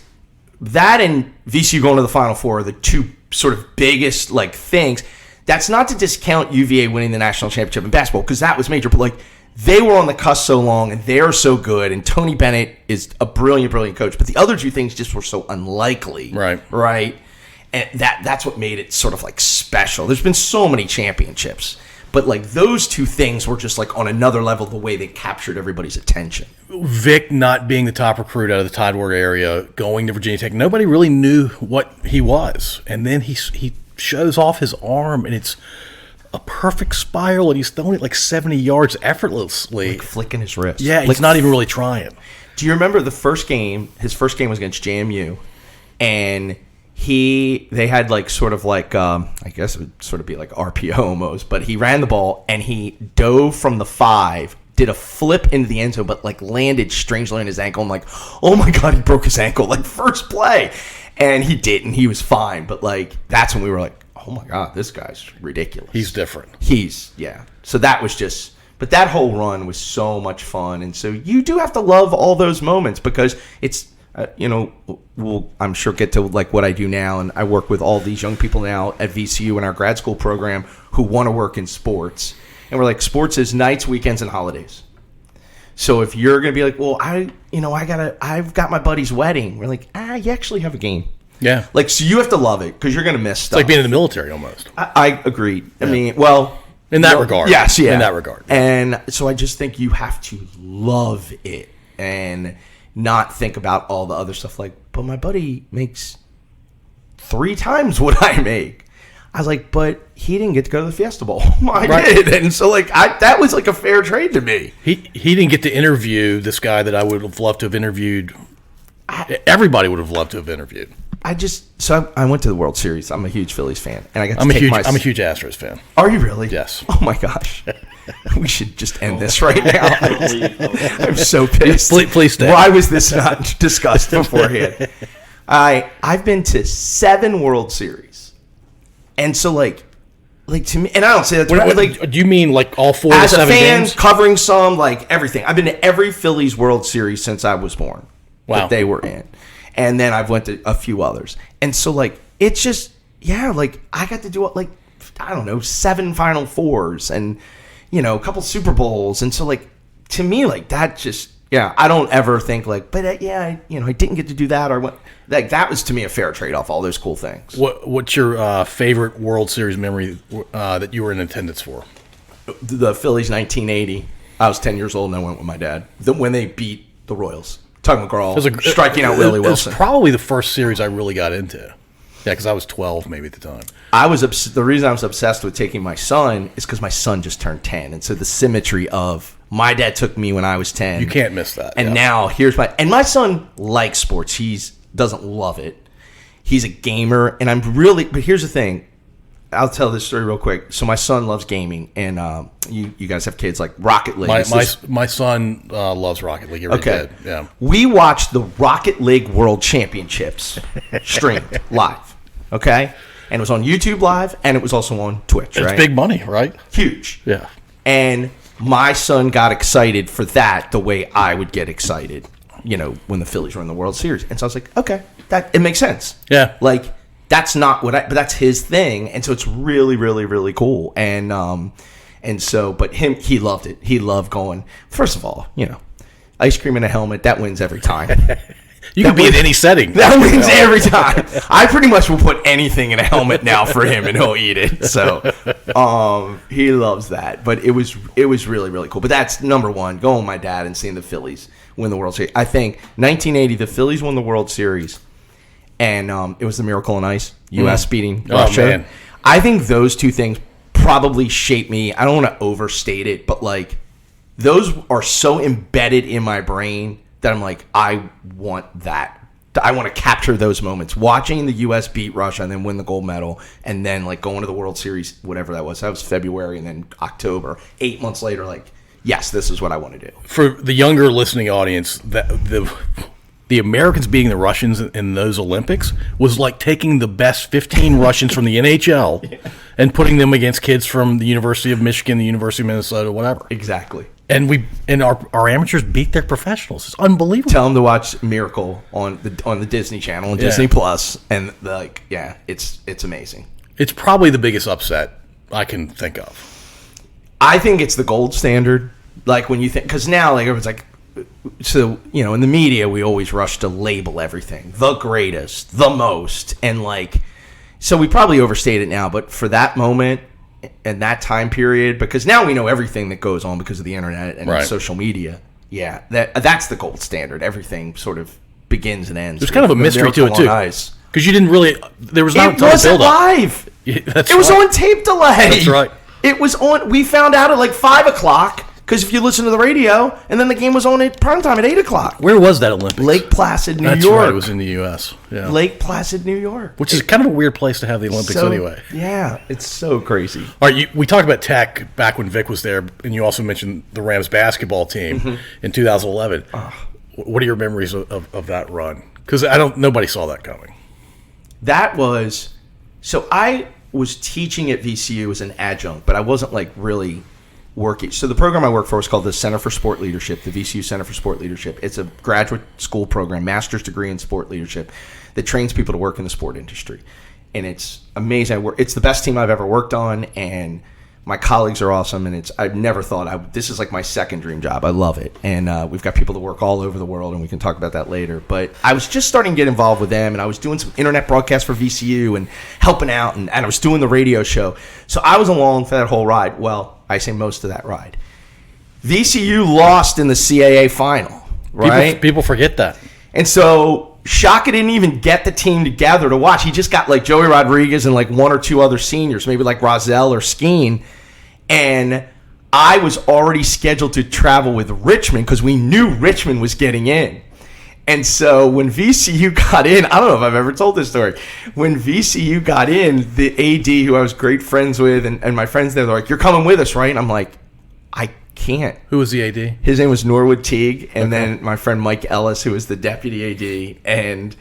that and VCU going to the Final Four are the two sort of biggest like things. That's not to discount UVA winning the national championship in basketball, because that was major, but like they were on the cusp so long and they're so good, and Tony Bennett is a brilliant coach, but the other two things just were so unlikely. Right. And that's what made it sort of like special. There's been so many championships, but like those two things were just like on another level, the way they captured everybody's attention. Vic not being the top recruit out of the Tidewater area, going to Virginia Tech, nobody really knew what he was. And then he shows off his arm, and it's a perfect spiral, and he's throwing it like 70 yards effortlessly. Like flicking his wrist. Yeah, he's not even really trying. Do you remember the first game? His first game was against JMU, and they had like sort of like I guess it would sort of be like RPO almost, but he ran the ball and he dove from the 5, did a flip into the end zone, but like landed strangely on his ankle. I'm like, oh my god, he broke his ankle like first play, and he didn't. He was fine, but like that's when we were like, oh my god, this guy's ridiculous. He's different. So that was just. But that whole run was so much fun, and so you do have to love all those moments, because it's. We'll I'm sure get to like what I do now, and I work with all these young people now at VCU in our grad school program who want to work in sports, and we're like, sports is nights, weekends, and holidays. So if you're gonna be like, well, I've got my buddy's wedding, we're like, you actually have a game. Yeah. Like, so you have to love it, because you're gonna miss stuff. It's like being in the military almost. I agree. Yeah. I mean, well, in that regard. Yes, yeah. In that regard. And so I just think you have to love it and not think about all the other stuff. Like, but my buddy makes 3 times what I make. I was like, but he didn't get to go to the Fiesta Bowl. I did. And so like that was like a fair trade to me. He didn't get to interview this guy that I would have loved to have interviewed. Everybody would have loved to have interviewed. I went to the World Series. I'm a huge Phillies fan, and I got to I'm a huge Astros fan. Are you really? Yes. Oh my gosh. We should just end this right now. I'm so pissed. Please stay. Why was this not discussed beforehand? I've been to 7 World Series, and so like to me, and I don't say that. Do you mean like all 4 as to 7 a fan, games? covering some, like everything? I've been to every Phillies World Series since I was born. Wow. That they were in, and then I've went to a few others, and so like it's just like I got to do like I don't know 7 Final Fours and a couple Super Bowls, and so like to me like that just I don't ever think like but I didn't get to do that or what, like that was to me a fair trade off all those cool things. What's your favorite World Series memory that you were in attendance for? The Phillies 1980. I was 10 years old and I went with my dad when they beat the Royals. Tug McGraw striking out Willie Wilson. It was probably the first series I really got into. Yeah, because I was 12 maybe at the time. The reason I was obsessed with taking my son is because my son just turned 10. And so the symmetry of my dad took me when I was 10. You can't miss that. And now here's my son likes sports. Doesn't love it. He's a gamer. And but here's the thing. I'll tell this story real quick. So my son loves gaming, and you guys have kids like Rocket League. My son loves Rocket League. Okay. Yeah. We watched the Rocket League World Championships streamed live. Okay, and it was on YouTube Live, and it was also on Twitch. It's big money, right? Huge. Yeah. And my son got excited for that the way I would get excited, when the Phillies were in the World Series. And so I was like, okay, it makes sense. Yeah. Like, that's not but that's his thing. And so it's really, really, really cool. And so, but he loved it. He loved going, first of all, ice cream in a helmet, that wins every time. You can be in any setting. That wins every time. I pretty much will put anything in a helmet now for him, and he'll eat it. So he loves that. But it was really, really cool. But that's number one, going with my dad and seeing the Phillies win the World Series. I think 1980, the Phillies won the World Series, and it was the Miracle on Ice, U.S. beating Russia. Man. I think those two things probably shaped me. I don't want to overstate it, but like those are so embedded in my brain that I'm like, I want that. I want to capture those moments. Watching the U.S. beat Russia and then win the gold medal, and then like going to the World Series, whatever that was. That was February, and then October. 8 months later, like, yes, this is what I want to do. For the younger listening audience, the Americans beating the Russians in those Olympics was like taking the best 15 Russians from the NHL and putting them against kids from the University of Michigan, the University of Minnesota, whatever. Exactly. And our amateurs beat their professionals. It's unbelievable. Tell them to watch Miracle on the Disney Channel and Disney Plus, and it's amazing. It's probably the biggest upset I can think of. I think it's the gold standard. Like when you think, because now like everyone's like, so in the media we always rush to label everything the greatest, the most, and like, so we probably overstate it now, but for that moment. And that time period, because now we know everything that goes on because of the internet and social media. Yeah, that's the gold standard. Everything sort of begins and ends. There's kind of a mystery to it too, because you didn't really. There was not. It wasn't live. Yeah, it was on tape delay. That's right. It was on. We found out at like 5 o'clock. Because if you listen to the radio, and then the game was on at prime time at 8 o'clock. Where was that Olympics? Lake Placid, New York. That's right, it was in the U.S. Yeah. Lake Placid, New York. Which is kind of a weird place to have the Olympics anyway. Yeah, it's so crazy. All right, we talked about Tech back when Vic was there, and you also mentioned the Rams basketball team in 2011. What are your memories of that run? Because nobody saw that coming. That was, so I was teaching at VCU as an adjunct, but I wasn't like really working. So the program I work for is called the Center for Sport Leadership, the VCU Center for Sport Leadership. It's a graduate school program, master's degree in sport leadership, that trains people to work in the sport industry. And it's amazing. It's the best team I've ever worked on, and my colleagues are awesome. And I've never thought this is like my second dream job. I love it. And we've got people that work all over the world, and we can talk about that later. But I was just starting to get involved with them, and I was doing some internet broadcasts for VCU and helping out, and I was doing the radio show. So I was along for that whole ride. Well, I say most of that ride. VCU lost in the CAA final, right? People forget that. And so Shaka didn't even get the team together to watch. He just got like Joey Rodriguez and like one or two other seniors, maybe like Rozelle or Skeen. And I was already scheduled to travel with Richmond because we knew Richmond was getting in. And so when VCU got in, I don't know if I've ever told this story. When VCU got in, the AD, who I was great friends with, and my friends there, they're like, "You're coming with us, right?" And I'm like, I can't. Who was the AD? His name was Norwood Teague, and then my friend Mike Ellis, who was the deputy AD, and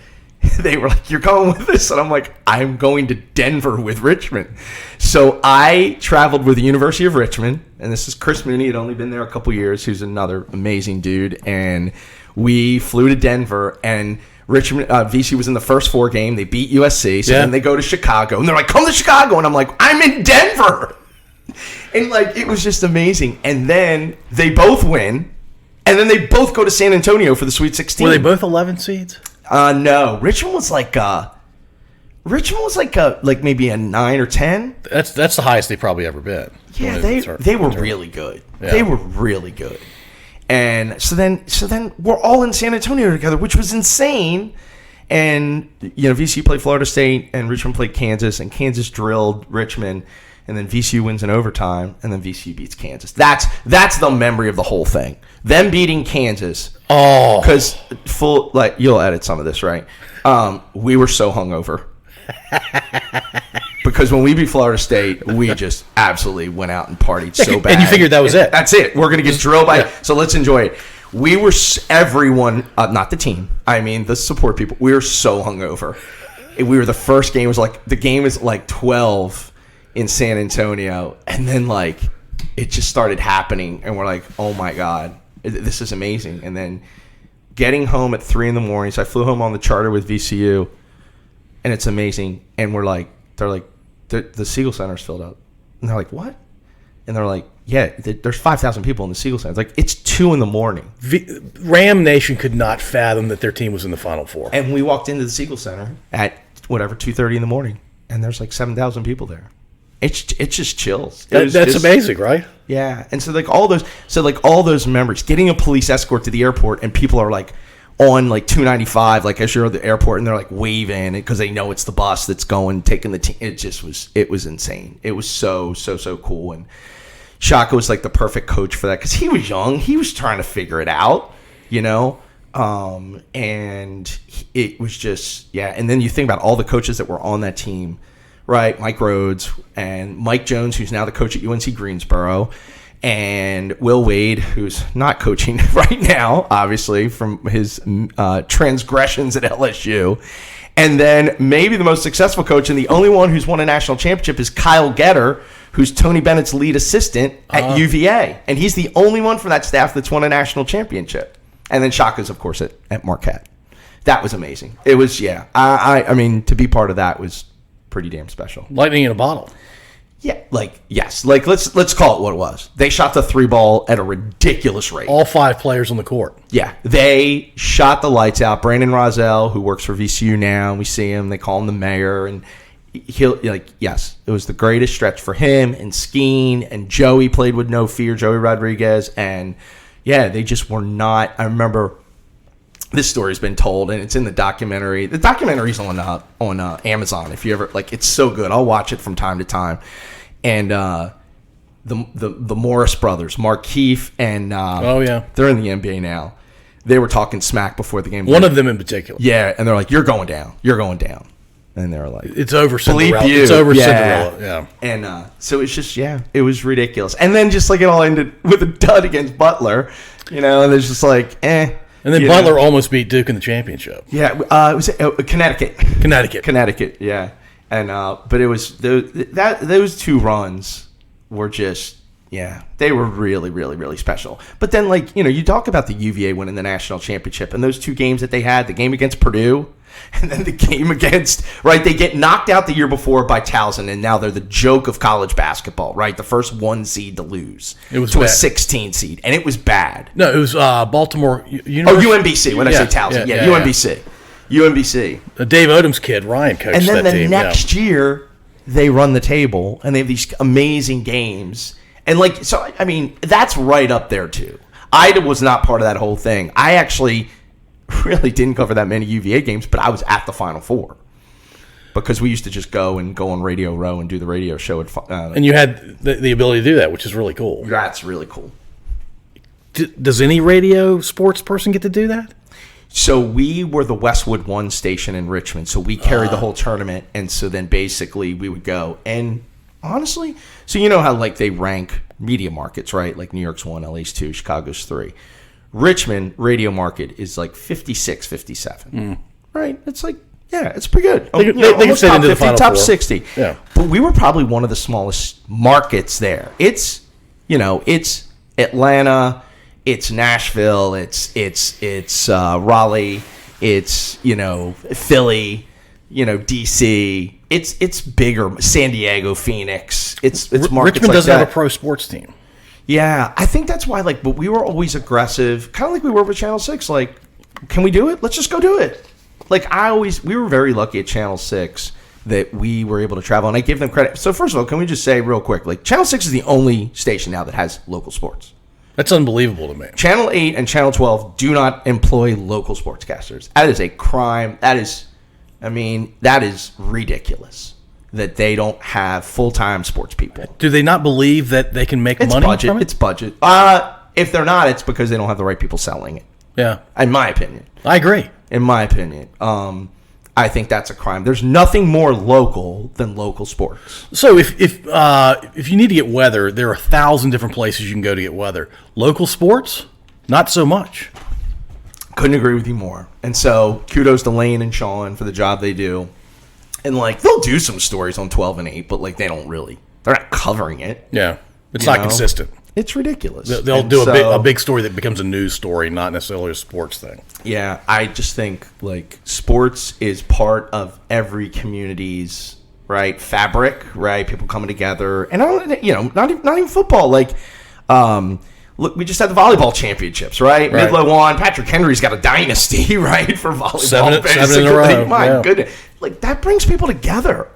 they were like, "You're coming with us?" And I'm like, "I'm going to Denver with Richmond." So I traveled with the University of Richmond, and this is Chris Mooney, had only been there a couple years, who's another amazing dude, and we flew to Denver, and Richmond VC was in the first 4 game. They beat USC, so then they go to Chicago, and they're like, "Come to Chicago," and I'm like, "I'm in Denver." And like, it was just amazing. And then they both win, and then they both go to San Antonio for the Sweet 16. Were they both 11 seeds? No, Richmond was like maybe a 9 or 10. That's the highest they probably ever been. Yeah, they were really good. Yeah. They were really good. And so then we're all in San Antonio together, which was insane. And, VCU played Florida State, and Richmond played Kansas, and Kansas drilled Richmond, and then VCU wins in overtime, and then VCU beats Kansas. That's the memory of the whole thing. Them beating Kansas. Oh. Because, you'll edit some of this, right? We were so hungover. Because when we beat Florida State, we just absolutely went out and partied so bad. And you figured that was it. That's it. We're going to get drilled by so let's enjoy it. We were, everyone, not the team, I mean the support people, we were so hungover. We were the first game, the game was 12 in San Antonio, and then it just started happening, and we're like, oh my God, this is amazing. And then getting home at 3 a.m, so I flew home on the charter with VCU, and it's amazing. And they're like, the Siegel Center's filled up. And they're like, what? And they're like, yeah, there's 5,000 people in the Siegel Center. It's 2 a.m. Ram Nation could not fathom that their team was in the Final Four. And we walked into the Siegel Center at 2:30 in the morning, and there's 7,000 people there. It's just chills. That's amazing, right? Yeah. And so all those memories, getting a police escort to the airport, and people are on 295 as you're at the airport, and they're waving because they know it's the bus that's taking the team. It was insane. It was so cool. And Shaka was the perfect coach for that because he was young. He was trying to figure it out, and it was just, yeah. And then you think about all the coaches that were on that team, right? Mike Rhodes and Mike Jones, who's now the coach at UNC Greensboro, and Will Wade, who's not coaching right now, obviously, from his transgressions at LSU. And then maybe the most successful coach and the only one who's won a national championship is Kyle Getter, who's Tony Bennett's lead assistant at UVA. And he's the only one from that staff that's won a national championship. And then Shaka's, of course, at Marquette. That was amazing. It was, yeah. I mean, to be part of that was pretty damn special. Lightning in a bottle. Yeah, yes. Let's call it what it was. They shot the 3-ball at a ridiculous rate. All 5 players on the court. Yeah, they shot the lights out. Brandon Rozelle, who works for VCU now, we see him. They call him the mayor, and he'll yes, it was the greatest stretch for him and Skeen, and Joey played with no fear, Joey Rodriguez, and yeah, they just were not. I remember this story's been told, and it's in the documentary. The documentary's on Amazon. If you ever it's so good. I'll watch it from time to time. And the Morris brothers, Markeith and they're in the NBA now. They were talking smack before the game. One of them in particular. Yeah, and they're like, "You're going down. You're going down." And they were like, "It's over, Cinderella." It's over, Cinderella. Yeah. And so it's just it was ridiculous. And then just it all ended with a dud against Butler, and it's just And then Butler almost beat Duke in the championship. Yeah, it was Connecticut. Connecticut, yeah. And but it was those 2 runs were just, yeah, they were really, really, really special. But then you talk about the UVA winning the national championship and those 2 games that they had, the game against Purdue and then the game against, right, they get knocked out the year before by Towson, and now they're the joke of college basketball, right? The first 1 seed to lose to bad. a 16 seed, and it was bad. No, it was Baltimore University. Oh, UMBC, when I say Towson. Yeah, UMBC. UMBC. The Dave Odom's kid, Ryan, coached that team. And then the next year, they run the table, and they have these amazing games. And, so, I mean, that's right up there, too. Ida was not part of that whole thing. I actually really didn't cover that many UVA games, but I was at the Final Four because we used to just go on Radio Row and do the radio show. And you had the ability to do that, which is really cool. That's really cool. Does any radio sports person get to do that? So we were the Westwood 1 station in Richmond, so we carried the whole tournament, and so then basically we would go. And honestly, so you know how they rank media markets, right? New York's 1, LA's 2, Chicago's 3. Richmond radio market is 56, 57. Right? It's it's pretty good. They can fit into the Final top Four. 60. Yeah. But we were probably one of the smallest markets there. It's, it's Atlanta, it's Nashville, it's Raleigh, it's, Philly, DC. It's bigger. San Diego, Phoenix. It's markets Richmond doesn't have a pro sports team. Yeah, I think that's why, but we were always aggressive, kind of like we were with Channel 6, can we do it? Let's just go do it. We were very lucky at Channel 6 that we were able to travel, and I give them credit. So first of all, can we just say real quick, Channel 6 is the only station now that has local sports. That's unbelievable to me. Channel 8 and Channel 12 do not employ local sportscasters. That is a crime. That is ridiculous that they don't have full-time sports people. Do they not believe that they can make money from it? It's budget. If they're not, it's because they don't have the right people selling it. Yeah. In my opinion. I agree. In my opinion. I think that's a crime. There's nothing more local than local sports. So if you need to get weather, there are 1,000 different places you can go to get weather. Local sports, not so much. Couldn't agree with you more. And so kudos to Lane and Sean for the job they do. And like they'll do some stories on 12 and 8, but like they're not covering it. Yeah, it's not consistent. It's ridiculous. They'll do a big story that becomes a news story, not necessarily a sports thing. Yeah, I just think like sports is part of every community's fabric, right? People coming together, and not even football. Like, look, we just had the volleyball championships, right? Midlow won. Patrick Henry's got a dynasty, right, for volleyball. Seven in a row. My goodness, like that brings people together.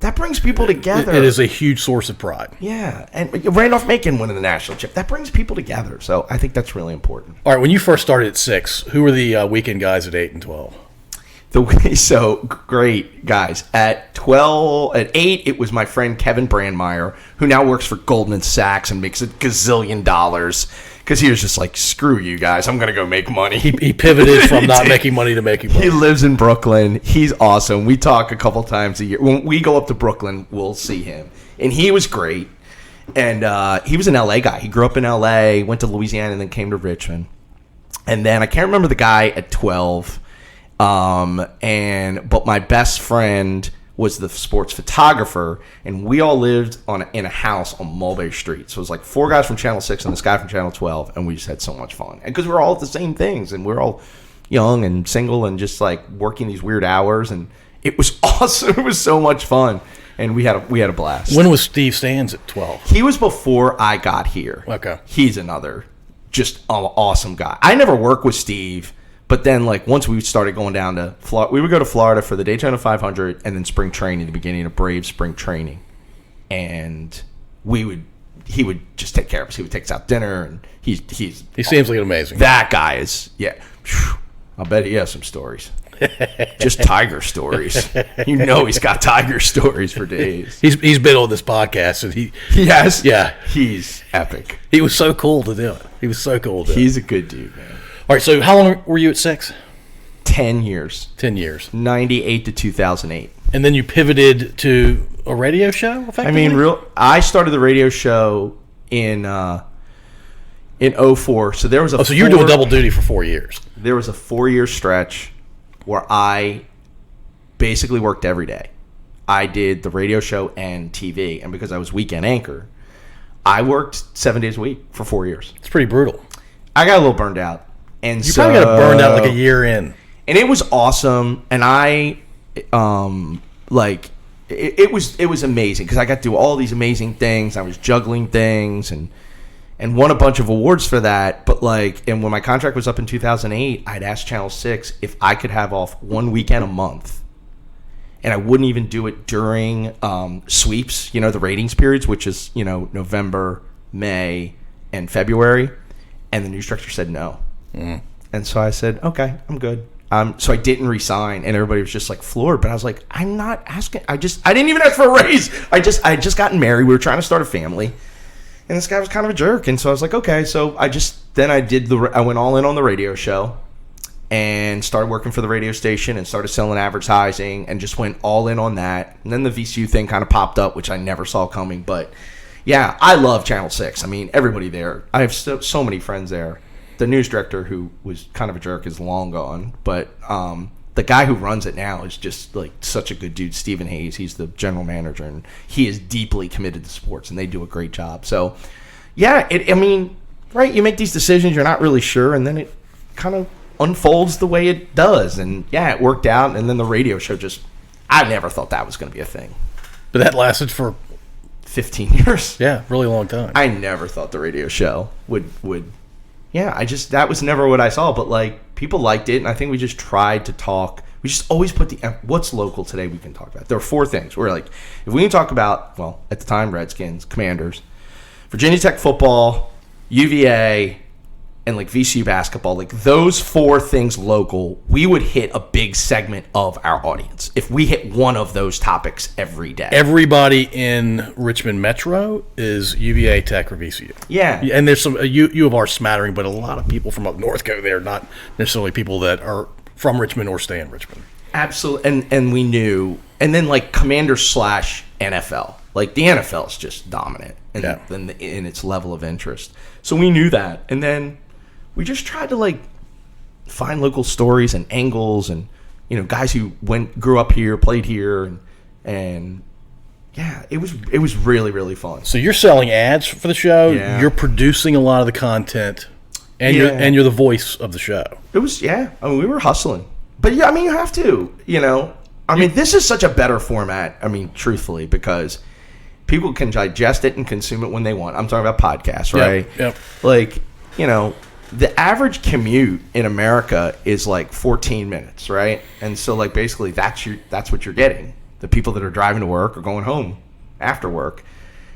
It is a huge source of pride. Yeah, and Randolph-Macon winning the national chip. That brings people together. So I think that's really important. All right, when you first started at 6, who were the weekend guys at 8 and 12? So great guys. At 8, it was my friend Kevin Brandmeier, who now works for Goldman Sachs and makes $1 gazillion. Because he was just like, screw you guys, I'm going to go make money. He pivoted from not making money to making money. He lives in Brooklyn. He's awesome. We talk a couple times a year. When we go up to Brooklyn, we'll see him. And he was great. And he was an L.A. guy. He grew up in L.A., went to Louisiana, and then came to Richmond. And then I can't remember the guy at 12. But my best friend was the sports photographer, and we all lived in a house on Mulberry Street. So it was like 4 guys from Channel 6 and this guy from Channel 12, and we just had so much fun. And because we're all at the same things, and we're all young and single and just like working these weird hours, and it was awesome. It was so much fun, and we had a blast. When was Steve Sands at 12? He was before I got here. Okay. He's another just awesome guy. I never worked with Steve. But then, like, once we started going down to Florida, we would go to Florida for the Daytona 500 and then spring training, the beginning of Braves spring training. And he would just take care of us. He would take us out to dinner, and he seems like an amazing. That guy is, yeah. I bet he has some stories. Just tiger stories. He's got tiger stories for days. He's been on this podcast, and he has. Yeah, he's epic. He was so cool to do it. He's a good dude, man. All right, so how long were you at 6? 10 years. 10 years. 98 to 2008. And then you pivoted to a radio show, effectively? I started the radio show in 04. So there was so you were doing double duty for 4 years. There was a 4-year stretch where I basically worked every day. I did the radio show and TV. And because I was weekend anchor, I worked 7 days a week for 4 years. It's pretty brutal. I got a little burned out. And you probably got burned out like a year in. And it was awesome. And it was amazing because I got to do all these amazing things. I was juggling things and won a bunch of awards for that. But and when my contract was up in 2008, I'd asked Channel 6 if I could have off 1 weekend a month. And I wouldn't even do it during sweeps, the ratings periods, which is, November, May, and February. And the news director said no. Mm. And so I said, okay, I'm good. So I didn't resign, and everybody was just like floored. But I was like, I'm not asking. I didn't even ask for a raise. I just gotten married. We were trying to start a family, and this guy was kind of a jerk. And so I was like, okay. So I went all in on the radio show, and started working for the radio station, and started selling advertising, and just went all in on that. And then the VCU thing kind of popped up, which I never saw coming. But yeah, I love Channel 6. I mean, everybody there. I have so many friends there. The news director, who was kind of a jerk, is long gone. But the guy who runs it now is just like such a good dude, Stephen Hayes. He's the general manager, and he is deeply committed to sports, and they do a great job. So, yeah, right? You make these decisions, you're not really sure, and then it kind of unfolds the way it does. And, yeah, it worked out. And then the radio show I never thought that was going to be a thing. But that lasted for 15 years. Yeah, really long time. I never thought the radio show would yeah, that was never what I saw, but people liked it, and I think we just tried to talk. We just always put what's local today we can talk about. There are 4 things. We're like, if we can talk about, well, at the time, Redskins, Commanders, Virginia Tech football, UVA, and like VCU basketball, like those 4 things local, we would hit a big segment of our audience if we hit one of those topics every day. Everybody in Richmond Metro is UVA, Tech, or VCU. Yeah. And there's some U of R smattering, but a lot of people from up north go there, not necessarily people that are from Richmond or stay in Richmond. Absolutely. And we knew, and then like Commanders/NFL, like the NFL is just dominant in its level of interest. So we knew that. And then we just tried to like find local stories and angles and, you know, guys who grew up here, played here, and yeah, it was really, really fun. So you're selling ads for the show. Yeah. You're producing a lot of the content, and you're the voice of the show. It was, I mean, we were hustling, but yeah, I mean, you have to, you know, I mean, this is such a better format. I mean, truthfully, because people can digest it and consume it when they want. I'm talking about podcasts, right? Yep. Like, you know, the average commute in America is like 14 minutes, right? And so like basically that's what you're getting. The people that are driving to work or going home after work.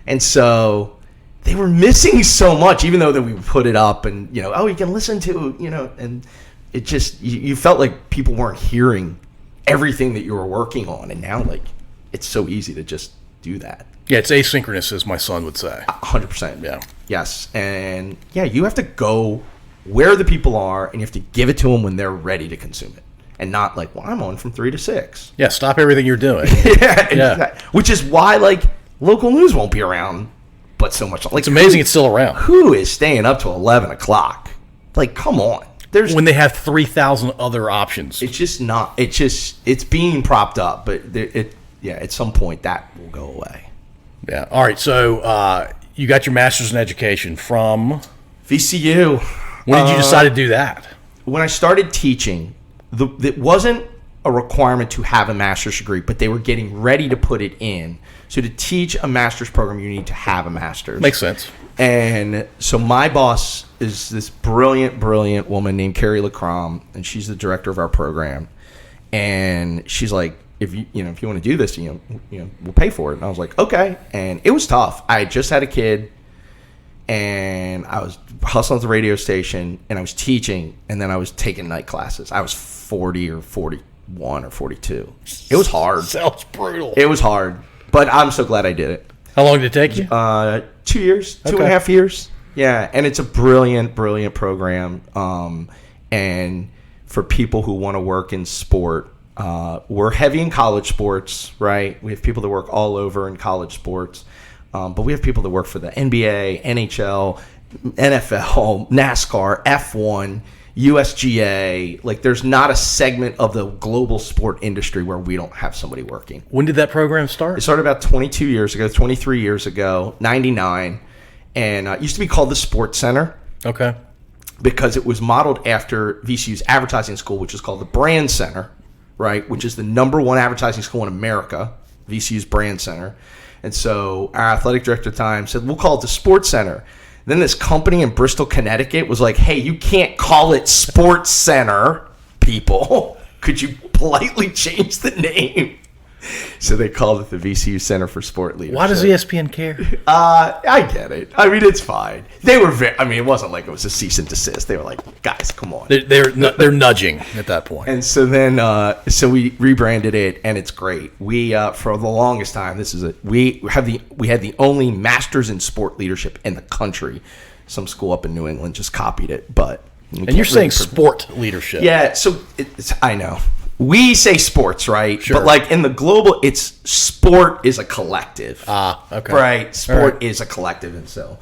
And so they were missing so much, even though that we put it up and, you know, oh, you can listen to, you know, and it just, you felt like people weren't hearing everything that you were working on. And now like it's so easy to just do that. Yeah, it's asynchronous, as my son would say. 100%. Yeah. Yes. And yeah, you have to go where the people are, and you have to give it to them when they're ready to consume it, and not like, well, I'm on from 3 to 6. Yeah, stop everything you're doing. Yeah. Which is why like local news won't be around, but so much. Like It's amazing it's still around. Who is staying up till 11 o'clock? Like, come on. When they have 3,000 other options. It's just not. It's being propped up, but at some point that will go away. Yeah. All right. So you got your master's in education from VCU. When did you decide to do that? When I started teaching, it wasn't a requirement to have a master's degree, but they were getting ready to put it in. So to teach a master's program, you need to have a master's. Makes sense. And so my boss is this brilliant, brilliant woman named Carrie LaCrom, and she's the director of our program. And she's like, if you want to do this, you know, we'll pay for it. And I was like, okay. And it was tough. I had just had a kid, and I was hustling at the radio station, and I was teaching, and then I was taking night classes. I was 40 or 41 or 42. It was hard. Sounds brutal. It was hard, but I'm so glad I did it. How long did it take you? 2 years, 2.5 years. Yeah, and it's a brilliant, brilliant program. And for people who want to work in sport, we're heavy in college sports, right? We have people that work all over in college sports. But we have people that work for the NBA, NHL, NFL, NASCAR, F1, USGA. Like, there's not a segment of the global sport industry where we don't have somebody working. When did that program start? It started about 23 years ago, 99. And it used to be called the Sports Center. Okay. Because it was modeled after VCU's advertising school, which is called the Brand Center, right? Which is the #1 advertising school in America, VCU's Brand Center. And so our athletic director at the time said, we'll call it the Sports Center. Then this company in Bristol, Connecticut was like, hey, you can't call it Sports Center, people. Could you politely change the name? So they called it the VCU Center for Sport Leadership. Why does ESPN care? I get it. I mean, it's fine. They were it wasn't like it was a cease and desist. They were like, guys, come on. They're nudging at that point. And so then, so we rebranded it, and it's great. We for the longest time, we had the only masters in sport leadership in the country. Some school up in New England just copied it, but and you're saying sport leadership? Yeah. So I know. We say sports, right? Sure. But like in the global, it's sport is a collective. Okay. Right. Sport is a collective. And so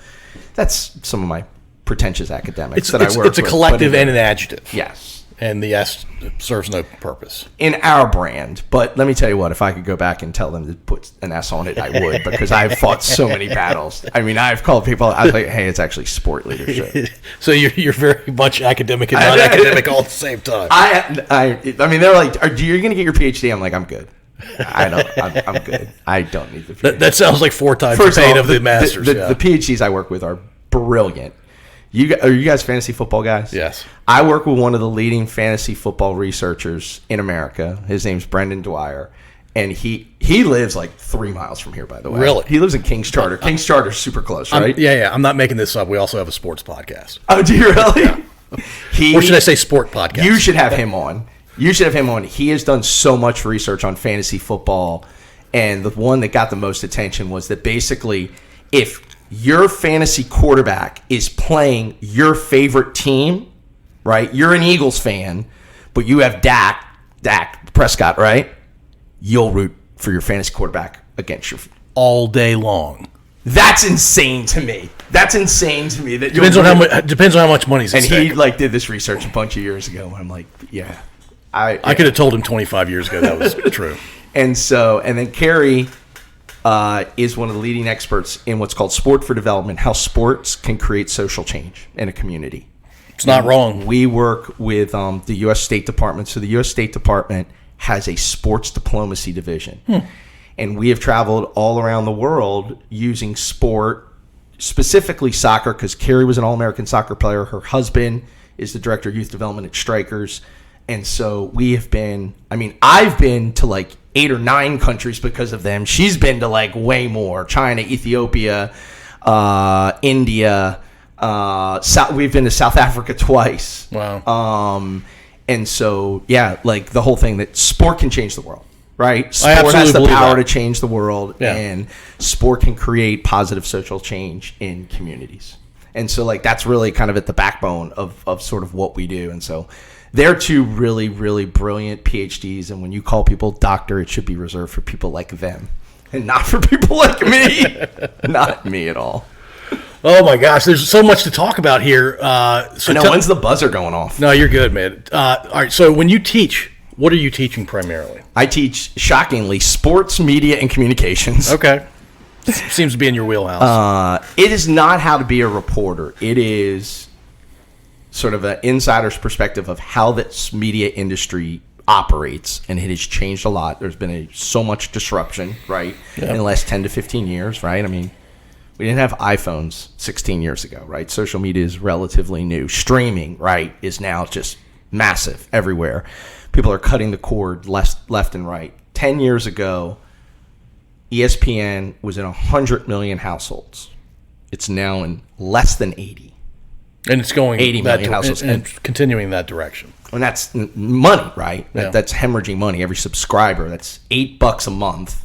that's some of my pretentious academics I work with. It's a collective and an adjective. Yes. And the S serves no purpose. In our brand. But let me tell you what, if I could go back and tell them to put an S on it, I would, because I've fought so many batters. I mean, I've called people, I was like, hey, it's actually sport leadership. So you're very much academic and non-academic all at the same time. I mean, they're like, you're going to get your PhD? I'm like, I'm good. I'm good. I don't need the PhD. That sounds like 4 times the pain of the masters. The PhDs I work with are brilliant. Are you guys fantasy football guys? Yes. I work with one of the leading fantasy football researchers in America. His name's Brendan Dwyer. And he lives like 3 miles from here, by the way. Really? He lives in King's Charter. King's Charter's super close, right? Yeah. I'm not making this up. We also have a sports podcast. Oh, do you really? Yeah. Or should I say sport podcast? You should have him on. He has done so much research on fantasy football. And the one that got the most attention was that basically if your fantasy quarterback is playing your favorite team, right? You're an Eagles fan, but you have Dak Prescott, right? You'll root for your fantasy quarterback against your all day long. That's insane to me. That Depends on how much money's at stake. And he did this research a bunch of years ago. And I'm like, yeah, I could have told him 25 years ago that was true. And then Carrie is one of the leading experts in what's called Sport for Development, how sports can create social change in a community. It's not wrong. We work with the U.S. State Department. So the U.S. State Department has a sports diplomacy division. And we have traveled all around the world using sport, specifically soccer, because Carrie was an All-American soccer player. Her husband is the Director of Youth Development at Strikers. And so we have been, I've been to like 8 or 9 countries because of them. She's been to like way more. China, Ethiopia, India. We've been to South Africa twice. Wow. And so, yeah, like the whole thing that sport can change the world, right? Sport has the power to change the world, and sport can create positive social change in communities. And so, like, that's really kind of at the backbone of sort of what we do. And so they're 2 really, really brilliant PhDs. And when you call people doctor, it should be reserved for people like them and not for people like me. Not me at all. Oh my gosh, there's so much to talk about here. When's the buzzer going off? No, you're good, man. All right, so when you teach, what are you teaching primarily? I teach, shockingly, sports, media, and communications. Okay. Seems to be in your wheelhouse. It is not how to be a reporter. It is sort of an insider's perspective of how this media industry operates, and it has changed a lot. There's been so much disruption, right, in the last 10 to 15 years, right? We didn't have iPhones 16 years ago, right? Social media is relatively new. Streaming, right, is now just massive everywhere. People are cutting the cord left and right. 10 years ago, ESPN was in 100 million households. It's now in less than 80. And it's going 80 million households. And continuing that direction. And that's money, right? Yeah. That's hemorrhaging money. Every subscriber, that's $8 a month,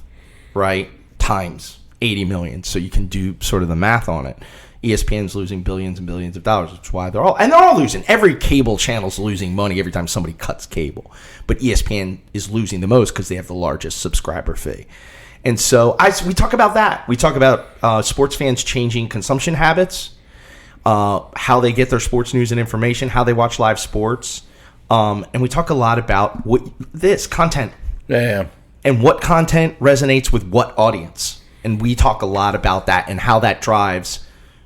right, times 80 million. So you can do sort of the math on it. ESPN's losing billions and billions of dollars, which is why they're all losing. Every cable channel's losing money every time somebody cuts cable. But ESPN is losing the most because they have the largest subscriber fee. And so we talk about that. We talk about sports fans changing consumption habits, how they get their sports news and information, how they watch live sports. And we talk a lot about content. Yeah. And what content resonates with what audience. And we talk a lot about that and how that drives,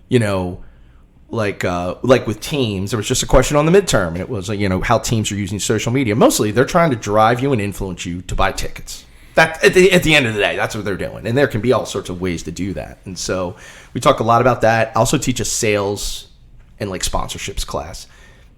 like with teams. There was just a question on the midterm, and it was, how teams are using social media. Mostly, they're trying to drive you and influence you to buy tickets. That at the end of the day, that's what they're doing. And there can be all sorts of ways to do that. And so we talk a lot about that. I also teach a sales and like sponsorships class,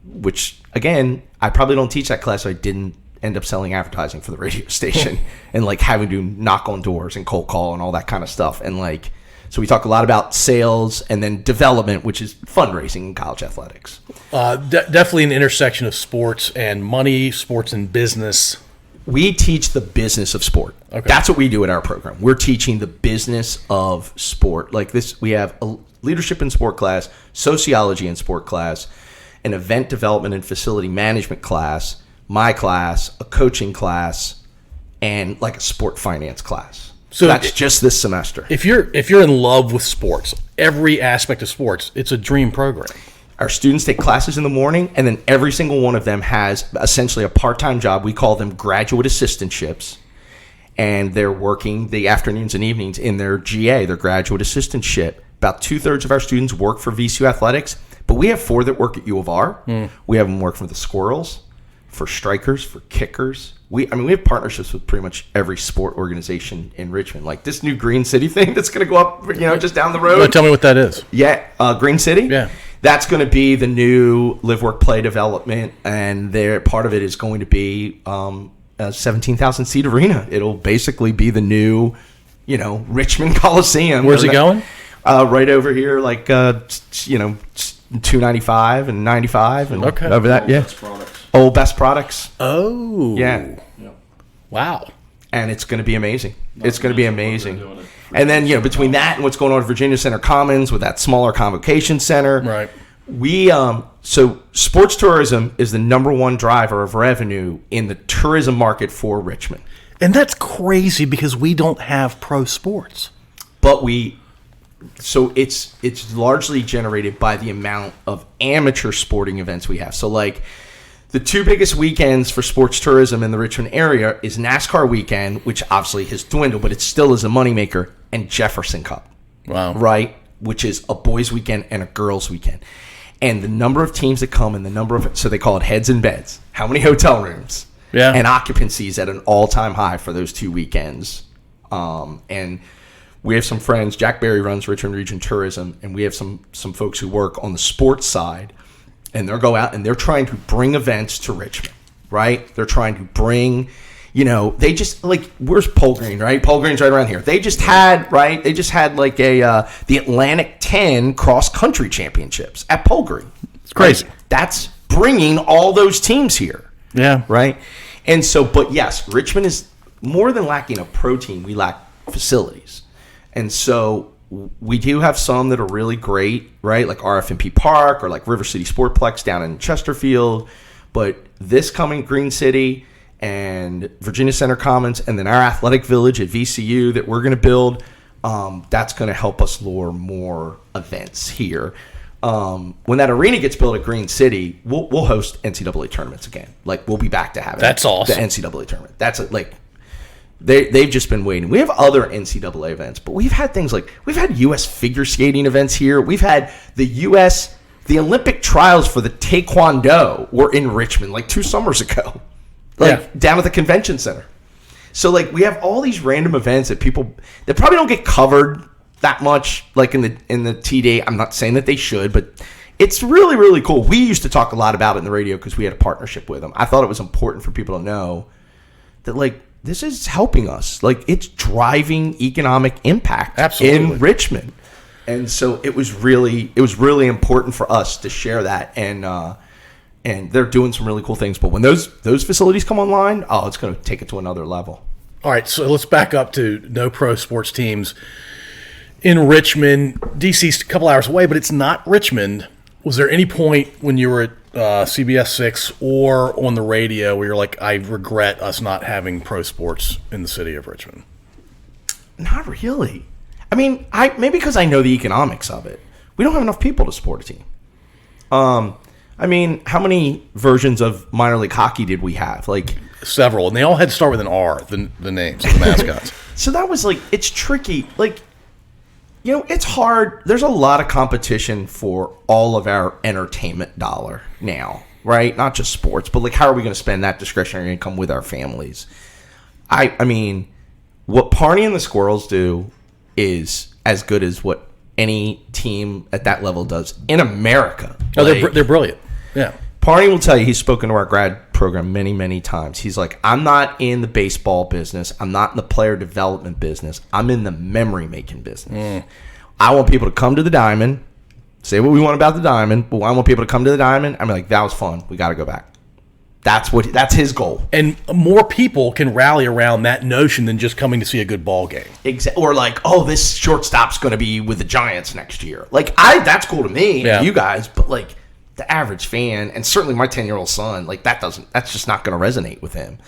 which again, I probably don't teach that class. So I didn't end up selling advertising for the radio station and like having to knock on doors and cold call and all that kind of stuff. And like, so we talk a lot about sales and then development, which is fundraising in college athletics. Definitely an intersection of sports and money, sports and business. We teach the business of sport. Okay. That's what we do in our program. We're teaching the business of sport. Like this, we have a leadership in sport class, sociology in sport class, an event development and facility management class, my class, a coaching class, and like a sport finance class. So that's just this semester. If you're in love with sports, every aspect of sports, it's a dream program. Our students take classes in the morning, and then every single one of them has essentially a part-time job. We call them graduate assistantships, and they're working the afternoons and evenings in their GA, their graduate assistantship. About 2/3 of our students work for VCU Athletics, but we have 4 that work at U of R. We have them work for the Squirrels, for Strikers, for Kickers. We have partnerships with pretty much every sport organization in Richmond. Like this new Green City thing that's going to go up, just down the road. Tell me what that is. Yeah, Green City? Yeah. That's going to be the new live, work, play development, and part of it is going to be a 17,000 seat arena. It'll basically be the new, Richmond Coliseum. Where's it going? Right over here, like 295 and 95 and over that. Yeah. Old Best Products. Oh. Yeah. Wow. And it's going to be amazing. It's going to be amazing. And then, between that and what's going on at Virginia Center Commons with that smaller convocation center. Right. So sports tourism is the number one driver of revenue in the tourism market for Richmond. And that's crazy because we don't have pro sports. But so it's largely generated by the amount of amateur sporting events we have. So like the two biggest weekends for sports tourism in the Richmond area is NASCAR weekend, which obviously has dwindled, but it still is a moneymaker, and Jefferson Cup. Wow. Right? Which is a boys weekend and a girls weekend. And the number of teams that come and so they call it heads and beds. How many hotel rooms? Yeah. And occupancies at an all-time high for those two weekends. And we have some friends. Jack Berry runs Richmond Region Tourism, and we have some folks who work on the sports side, and they'll go out and they're trying to bring events to Richmond, right? They're trying to bring, they just where's Pole Green, right? Pole Green's right around here. They just had like the Atlantic 10 cross country championships at Pole Green. It's crazy. Right? That's bringing all those teams here. Yeah. Right. And so, but yes, Richmond is more than lacking a pro team. We lack facilities. And so we do have some that are really great, right? Like RF&P Park or like River City Sportplex down in Chesterfield. But this coming Green City and Virginia Center Commons and then our athletic village at VCU that we're going to build, that's going to help us lure more events here. When that arena gets built at Green City, we'll host NCAA tournaments again. Like we'll be back to having that's awesome. The NCAA tournament. That's they've just been waiting. We have other NCAA events, but we've had things like we've had U.S. figure skating events here. We've had the Olympic trials for the Taekwondo were in Richmond like 2 summers ago, down at the convention center. So like we have all these random events that probably don't get covered that much, like in the TD. I'm not saying that they should, but it's really, really cool. We used to talk a lot about it in the radio because we had a partnership with them. I thought it was important for people to know that like this is helping us. Like it's driving economic impact in Richmond. And so it was really important for us to share that. And they're doing some really cool things. But when those facilities come online, it's going to take it to another level. All right, so let's back up to no pro sports teams in Richmond. DC's a couple hours away, but it's not Richmond. Was there any point when you were at CBS 6 or on the radio where you're like, I regret us not having pro sports in the city of Richmond? Not really. I mean, maybe because I know the economics of it. We don't have enough people to support a team. I mean, how many versions of minor league hockey did we have? Like several, and they all had to start with an R, the names of the mascots. So that was it's tricky. It's hard. There's a lot of competition for all of our entertainment dollar now, right? Not just sports, but how are we going to spend that discretionary income with our families? I mean, what Parney and the Squirrels do is as good as what any team at that level does in America. Oh, they're brilliant. Yeah. Parney will tell you, he's spoken to our grad program many, many times. He's like, I'm not in the baseball business. I'm not in the player development business. I'm in the memory-making business. I want people to come to the Diamond, say what we want about the Diamond, but I want people to come to the Diamond. I'm like, that was fun. We got to go back. That's his goal. And more people can rally around that notion than just coming to see a good ball game. Or this shortstop's going to be with the Giants next year. That's cool to me, you guys, but the average fan, and certainly my 10-year-old son, that's just not going to resonate with him.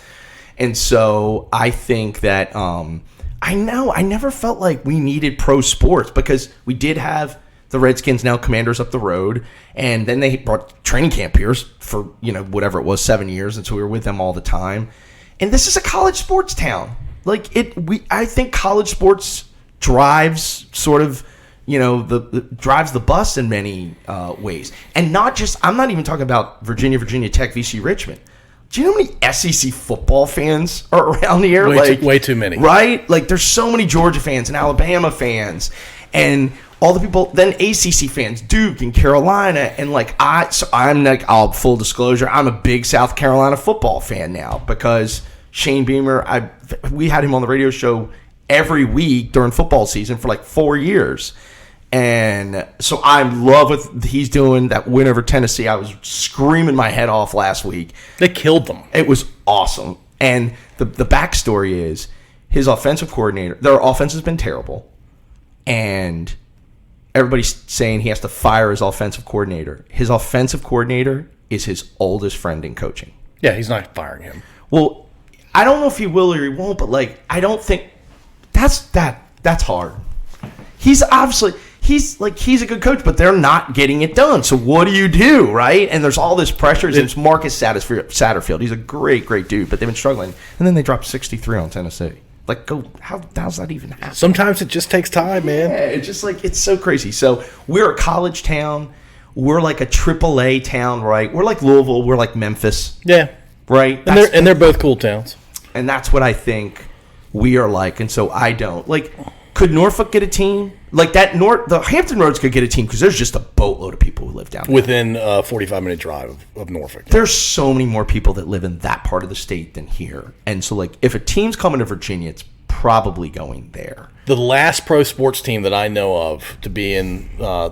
And so I think that I never felt like we needed pro sports because we did have the Redskins, now Commanders, up the road, and then they brought training camp here for whatever it was, 7 years, and so we were with them all the time. And this is a college sports town. I think college sports drives sort of drives the bus in many ways. And not just, I'm not even talking about Virginia Tech, VC Richmond. Do you know how many SEC football fans are around here? Way too many. Right? There's so many Georgia fans and Alabama fans and all the people, then ACC fans, Duke and Carolina. And I'm full disclosure, I'm a big South Carolina football fan now because Shane Beamer. We had him on the radio show every week during football season for like 4 years. And so I love what he's doing. That win over Tennessee, I was screaming my head off last week. They killed them. It was awesome. And the backstory is his offensive coordinator. Their offense has been terrible. And everybody's saying he has to fire his offensive coordinator. His offensive coordinator is his oldest friend in coaching. Yeah, he's not firing him. Well, I don't know if he will or he won't, but like I don't think that's hard. He's obviously he's a good coach, but they're not getting it done. So what do, right? And there's all this pressure. And it's Marcus Satterfield. He's a great dude, but they've been struggling. And then they dropped 63 on Tennessee. Like, how's that even happen? Sometimes it just takes time, man. Yeah, it's just like, it's so crazy. So we're a college town. We're like a AAA town, right? We're like Louisville. We're like Memphis. Yeah. Right? And they're both cool towns. And that's what I think we are like. And so I don't. Like, could Norfolk get a team? Like that the Hampton Roads could get a team because there's just a boatload of people who live down there. Within a 45-minute drive of Norfolk. There's so many more people that live in that part of the state than here. And so, like, if a team's coming to Virginia, it's probably going there. The last pro sports team that I know of to be in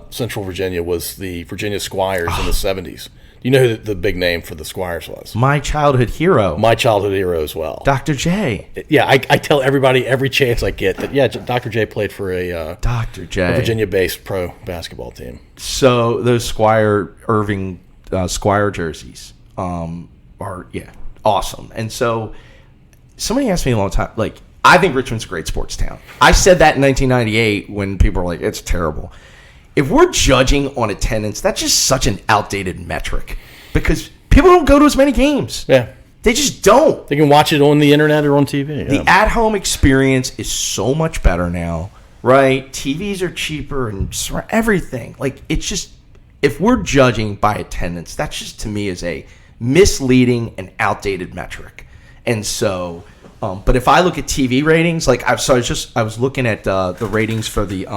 Central Virginia was the Virginia Squires in the 70s. You know who the big name for the Squires was? My childhood hero. My childhood hero as well. Dr. J. Yeah, I tell everybody every chance I get that, yeah, Dr. J played for a Virginia-based pro basketball team. So those Irving Squire jerseys are, awesome. And so somebody asked me a long time, like, I think Richmond's a great sports town. I said that in 1998 when people were like, it's terrible. If we're judging on attendance, that's just such an outdated metric because people don't go to as many games. Yeah. They just don't. They can watch it on the internet or on TV. The at-home experience is so much better now, right? TVs are cheaper and everything. Like, it's just, if we're judging by attendance, that just to me is a misleading and outdated metric. And so, but if I look at TV ratings, like I was looking at the ratings for the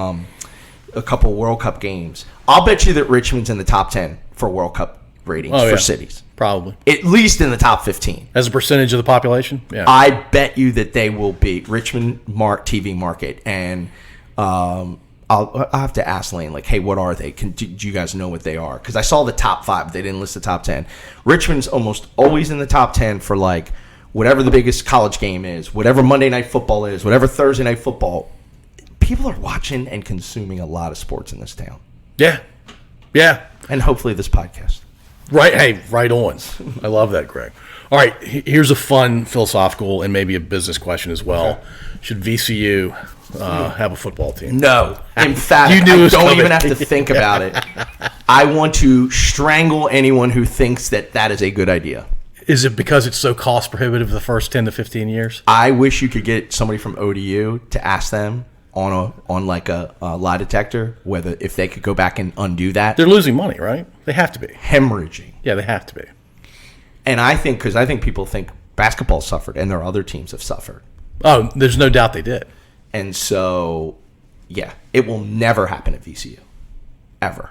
a couple World Cup games. I'll bet you that Richmond's in the top 10 for World Cup ratings for cities. Probably. At least in the top 15. As a percentage of the population? Yeah. I bet you that they will be Richmond TV market. And I'll have to ask Lane, like, hey, what are they? Do you guys know what they are? Because I saw the top 5, but they didn't list the top 10. Richmond's almost always in the top 10 for, like, whatever the biggest college game is, whatever Monday Night Football is, whatever Thursday Night Football. People are watching and consuming a lot of sports in this town. Yeah. Yeah. And hopefully this podcast. Right. Hey, right on. I love that, Greg. All right. Here's a fun philosophical and maybe a business question as well. Should VCU have a football team? No. In fact, I don't even have to think about it. I want to strangle anyone who thinks that is a good idea. Is it because it's so cost prohibitive the first 10 to 15 years? I wish you could get somebody from ODU to ask them on like a lie detector whether if they could go back and undo that. They're losing money, right? They have to be. Hemorrhaging. Yeah, they have to be. And I think people think basketball suffered and there are other teams have suffered. Oh, there's no doubt they did. And so, yeah, it will never happen at VCU. Ever.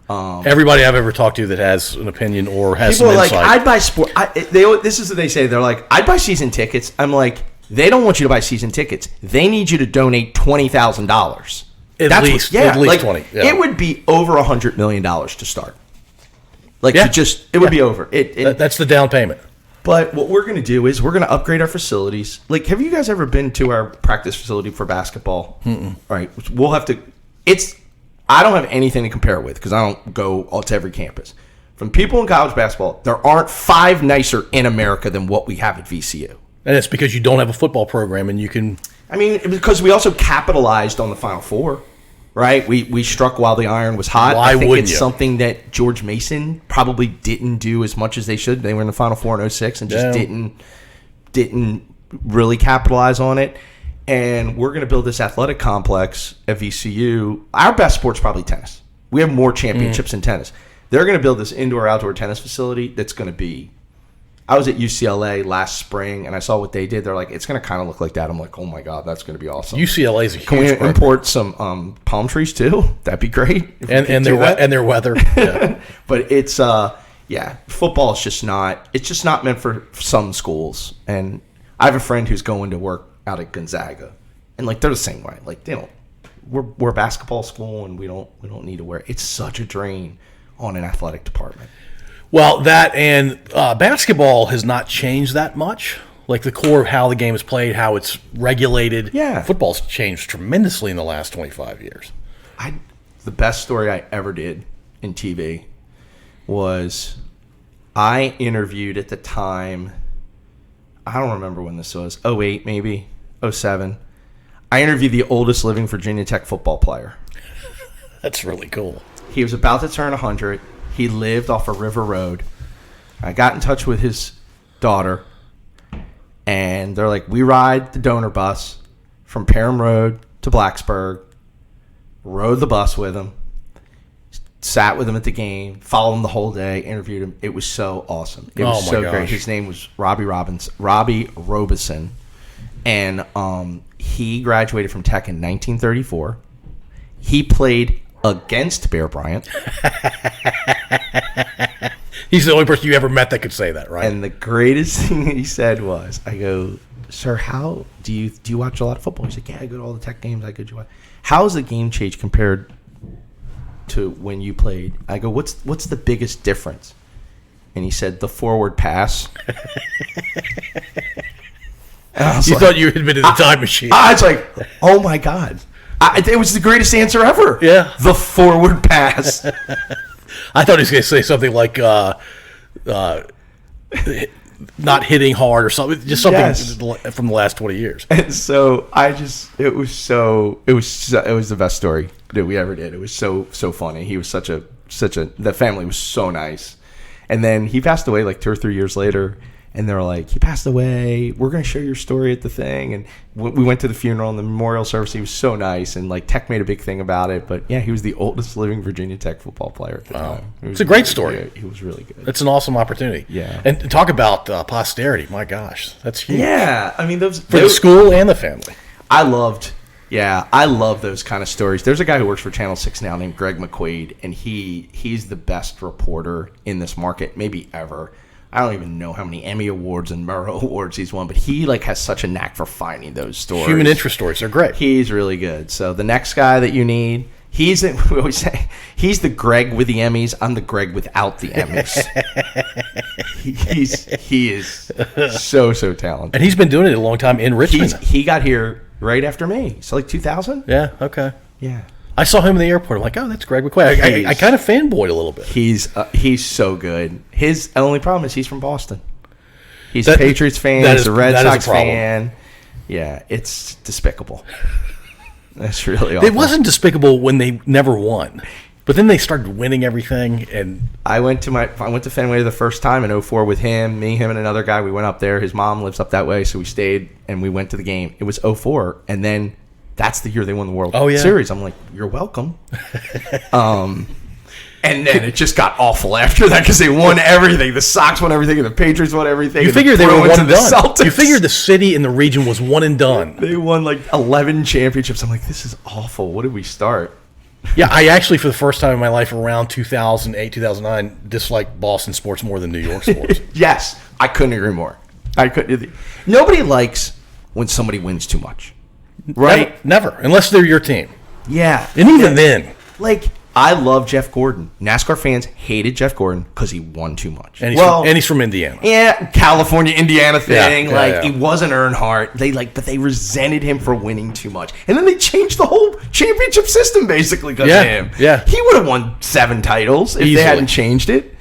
Everybody I've ever talked to that has an opinion or has some insight. People are like, I'd buy sport. This is what they say. They're like, I'd buy season tickets. I'm like, they don't want you to buy season tickets. They need you to donate $20,000. At least 20. Yeah. It would be over $100 million to start. It would be over. That's the down payment. But what we're going to do is we're going to upgrade our facilities. Like, have you guys ever been to our practice facility for basketball? Mm-mm. All right. We'll have to. I don't have anything to compare it with because I don't go to every campus. From people in college basketball, there aren't 5 nicer in America than what we have at VCU. And it's because you don't have a football program and you can... I mean, because we also capitalized on the Final Four, right? We struck while the iron was hot. Why wouldn't you? It's something that George Mason probably didn't do as much as they should. They were in the Final Four in 2006 and just didn't really capitalize on it. And we're going to build this athletic complex at VCU. Our best sport's probably tennis. We have more championships in tennis. They're going to build this indoor-outdoor tennis facility that's going to be... I was at UCLA last spring, and I saw what they did. They're like, it's going to kind of look like that. I'm like, oh, my God, that's going to be awesome. UCLA is a huge Can we program. import some palm trees, too? That'd be great. And their weather. Yeah. But it's, football is just not – it's just not meant for some schools. And I have a friend who's going to work out at Gonzaga, and like they're the same way. Like they don't. We're a basketball school, and we don't need to wear. It's such a drain on an athletic department. Well, that and basketball has not changed that much. Like the core of how the game is played, how it's regulated. Yeah. Football's changed tremendously in the last 25 years. The best story I ever did in TV was I interviewed at the time, I don't remember when this was, 08 maybe, 07. I interviewed the oldest living Virginia Tech football player. That's really cool. He was about to turn 100. He lived off a river road. I got in touch with his daughter, and they're like, we ride the donor bus from Parham Road to Blacksburg, rode the bus with him, sat with him at the game, followed him the whole day, interviewed him. It was so awesome. It was so great. His name was Robbie Robeson, and he graduated from Tech in 1934. He played against Bear Bryant. He's the only person you ever met that could say that, right? And the greatest thing he said was, I go, sir, how do you watch a lot of football? He's like, yeah, I go to all the Tech games. I go to watch. How's the game change compared to when you played? I go, what's the biggest difference? And he said, the forward pass. You thought you had been in the time machine. I was like, oh my God. It was the greatest answer ever. Yeah. The forward pass. I thought he was going to say something like not hitting hard or something. Just something from the last 20 years. And so it was the best story that we ever did. It was so funny. He was the family was so nice. And then he passed away like 2 or 3 years later. And they were like, he passed away. We're going to share your story at the thing. And we went to the funeral and the memorial service. He was so nice. And like Tech made a big thing about it. But yeah, he was the oldest living Virginia Tech football player at the time. It's a great story. Yeah, he was really good. It's an awesome opportunity. Yeah. And talk about posterity. My gosh, that's huge. Yeah. I mean, for the school and the family. I love those kind of stories. There's a guy who works for Channel 6 now named Greg McQuaid. And he's the best reporter in this market, maybe ever. I don't even know how many Emmy Awards and Murrow Awards he's won, but he like has such a knack for finding those stories. Human interest stories, they're great. He's really good. So the next guy that you need, we always say, he's the Greg with the Emmys. I'm the Greg without the Emmys. he is so talented. And he's been doing it a long time in Richmond. He got here right after me. So like 2000? Yeah, okay. Yeah. I saw him in the airport. I'm like, oh, that's Greg McQuaid. I kind of fanboyed a little bit. He's so good. His only problem is he's from Boston. He's a Patriots fan. He's a Red Sox fan. Yeah, it's despicable. That's really awful. It wasn't despicable when they never won. But then they started winning everything. And I went to Fenway the first time in 2004 with him, and another guy. We went up there. His mom lives up that way, so we stayed, and we went to the game. It was 2004, and then that's the year they won the World Series. I'm like, you're welcome. And then it just got awful after that because they won everything. The Sox won everything, and the Patriots won everything. You figured they were one and done. You figured the city and the region was one and done. They won like 11 championships. I'm like, this is awful. What did we start? Yeah, I actually, for the first time in my life, around 2008, 2009, disliked Boston sports more than New York sports. Yes, I couldn't agree more. Nobody likes when somebody wins too much. Right? Never, unless they're your team. Yeah. And even then. Like, I love Jeff Gordon. NASCAR fans hated Jeff Gordon because he won too much. And he's from Indiana. Yeah, California, Indiana thing. Yeah, he wasn't Earnhardt. But they resented him for winning too much. And then they changed the whole championship system basically because of him. Yeah. He would have won 7 titles if they hadn't changed it.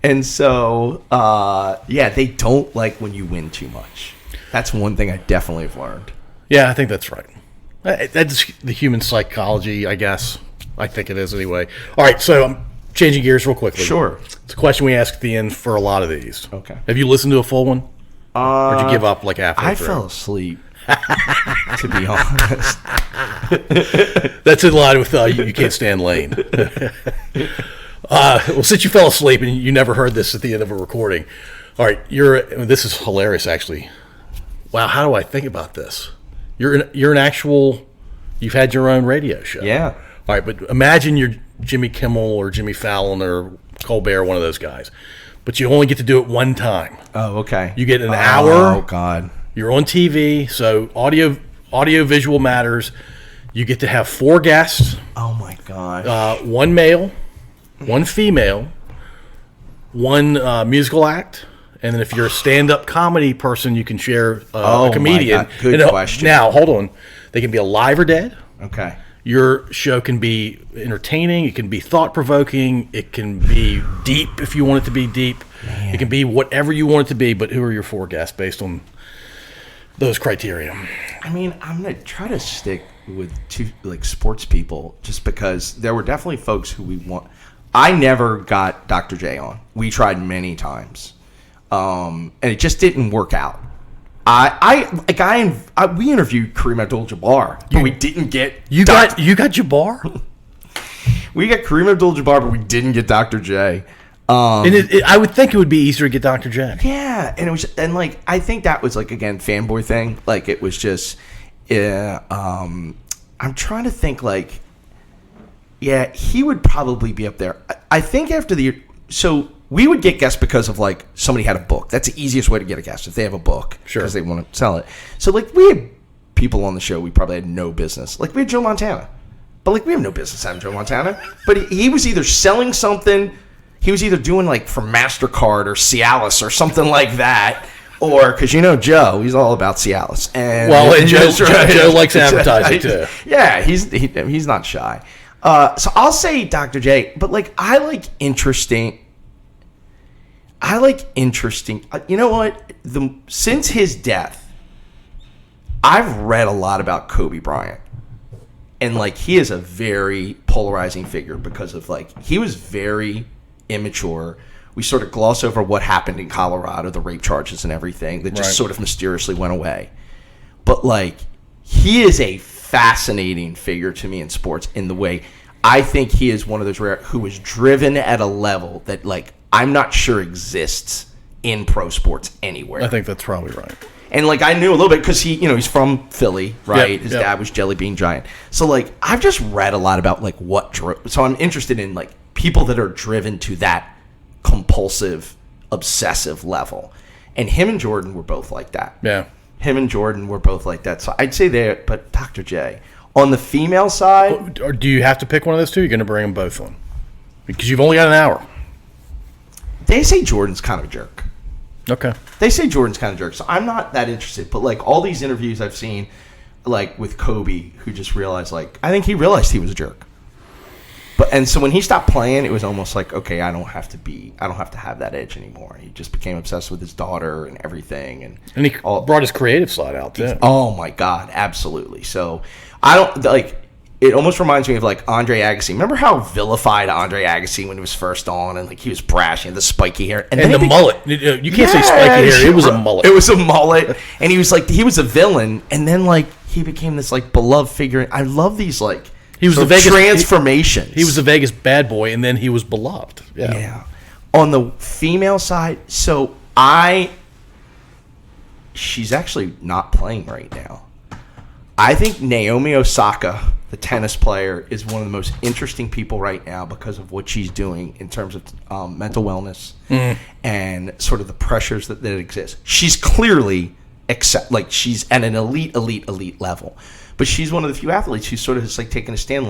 And so, they don't like when you win too much. That's one thing I definitely have learned. Yeah, I think that's right. That's the human psychology, I guess. I think it is anyway. All right, so I'm changing gears real quickly. Sure. It's a question we ask at the end for a lot of these. Okay. Have you listened to a full one? Or did you give up like halfway through? I fell asleep, to be honest. That's in line with you can't stand Lane. Well, since you fell asleep and you never heard this at the end of a recording, all right, this is hilarious, actually. Wow, how do I think about this? You're an actual, you've had your own radio show. Yeah. All right, but imagine you're Jimmy Kimmel or Jimmy Fallon or Colbert, one of those guys. But you only get to do it one time. Oh, okay. You get an hour. Oh, God. You're on TV, so audio visual matters. You get to have 4 guests. Oh my god. 1 male, 1 female, 1 musical act, and then if you're a stand-up comedy person, you can share a comedian. My God. Good question. Now, hold on. They can be alive or dead. Okay. Your show can be entertaining. It can be thought-provoking. It can be deep if you want it to be deep. Man. It can be whatever you want it to be, but who are your 4 guests based on those criteria? I mean, I'm going to try to stick with 2 sports people just because there were definitely folks who we want. I never got Dr. J on. We tried many times. And it just didn't work out. We interviewed Kareem Abdul-Jabbar, but we didn't get you got Jabbar. We got Kareem Abdul-Jabbar, but we didn't get Dr. J. And I would think it would be easier to get Dr. J. Yeah, and it was, and I think that was again fanboy thing. It was just, I'm trying to think he would probably be up there. I think after so we would get guests because of somebody had a book. That's the easiest way to get a guest if they have a book, sure, because they want to sell it. So we had people on the show we probably had no business. We had Joe Montana, but we have no business having Joe Montana. But he was either selling something, he was either doing for MasterCard or Cialis or something like that, or because Joe, he's all about Cialis. And Joe likes advertising too. Yeah, he's not shy. So I'll say Dr. J, but I like interesting. You know what? Since his death, I've read a lot about Kobe Bryant, and he is a very polarizing figure because of he was very immature. We sort of gloss over what happened in Colorado, the rape charges and everything that just sort of mysteriously went away. But he is a fascinating figure to me in sports in the way I think he is one of those rare who is driven at a level that I'm not sure exists in pro sports anywhere. I think that's probably right. And I knew a little bit because he's from Philly, right? Yep, His dad was Jelly Bean Giant. So I've just read a lot about what drove. So I'm interested in people that are driven to that compulsive, obsessive level. And him and Jordan were both like that. Yeah. Him and Jordan were both like that. So I'd say there, but Dr. J. On the female side, or do you have to pick one of those two? You're going to bring them both on because you've only got an hour. They say Jordan's kind of a jerk. Okay. They say Jordan's kind of a jerk, so I'm not that interested. But all these interviews I've seen, with Kobe, who just realized, I think he realized he was a jerk. And so when he stopped playing, it was almost okay, I don't have to have that edge anymore. He just became obsessed with his daughter and everything, and he brought his creative side out too. Oh my God, absolutely. So I don't It almost reminds me of Andre Agassi. Remember how vilified Andre Agassi when he was first on, and he was brash, he had the spiky hair, and the mullet. You can't say spiky hair. It was a mullet. It was a mullet, and he was he was a villain, and then he became this beloved figure. I love these he was the Vegas transformations. He was the Vegas bad boy, and then he was beloved. Yeah. On the female side, so she's actually not playing right now. I think Naomi Osaka, the tennis player, is one of the most interesting people right now because of what she's doing in terms of mental wellness and sort of the pressures that exist. She's clearly she's at an elite level, but she's one of the few athletes who's sort of just taking a stand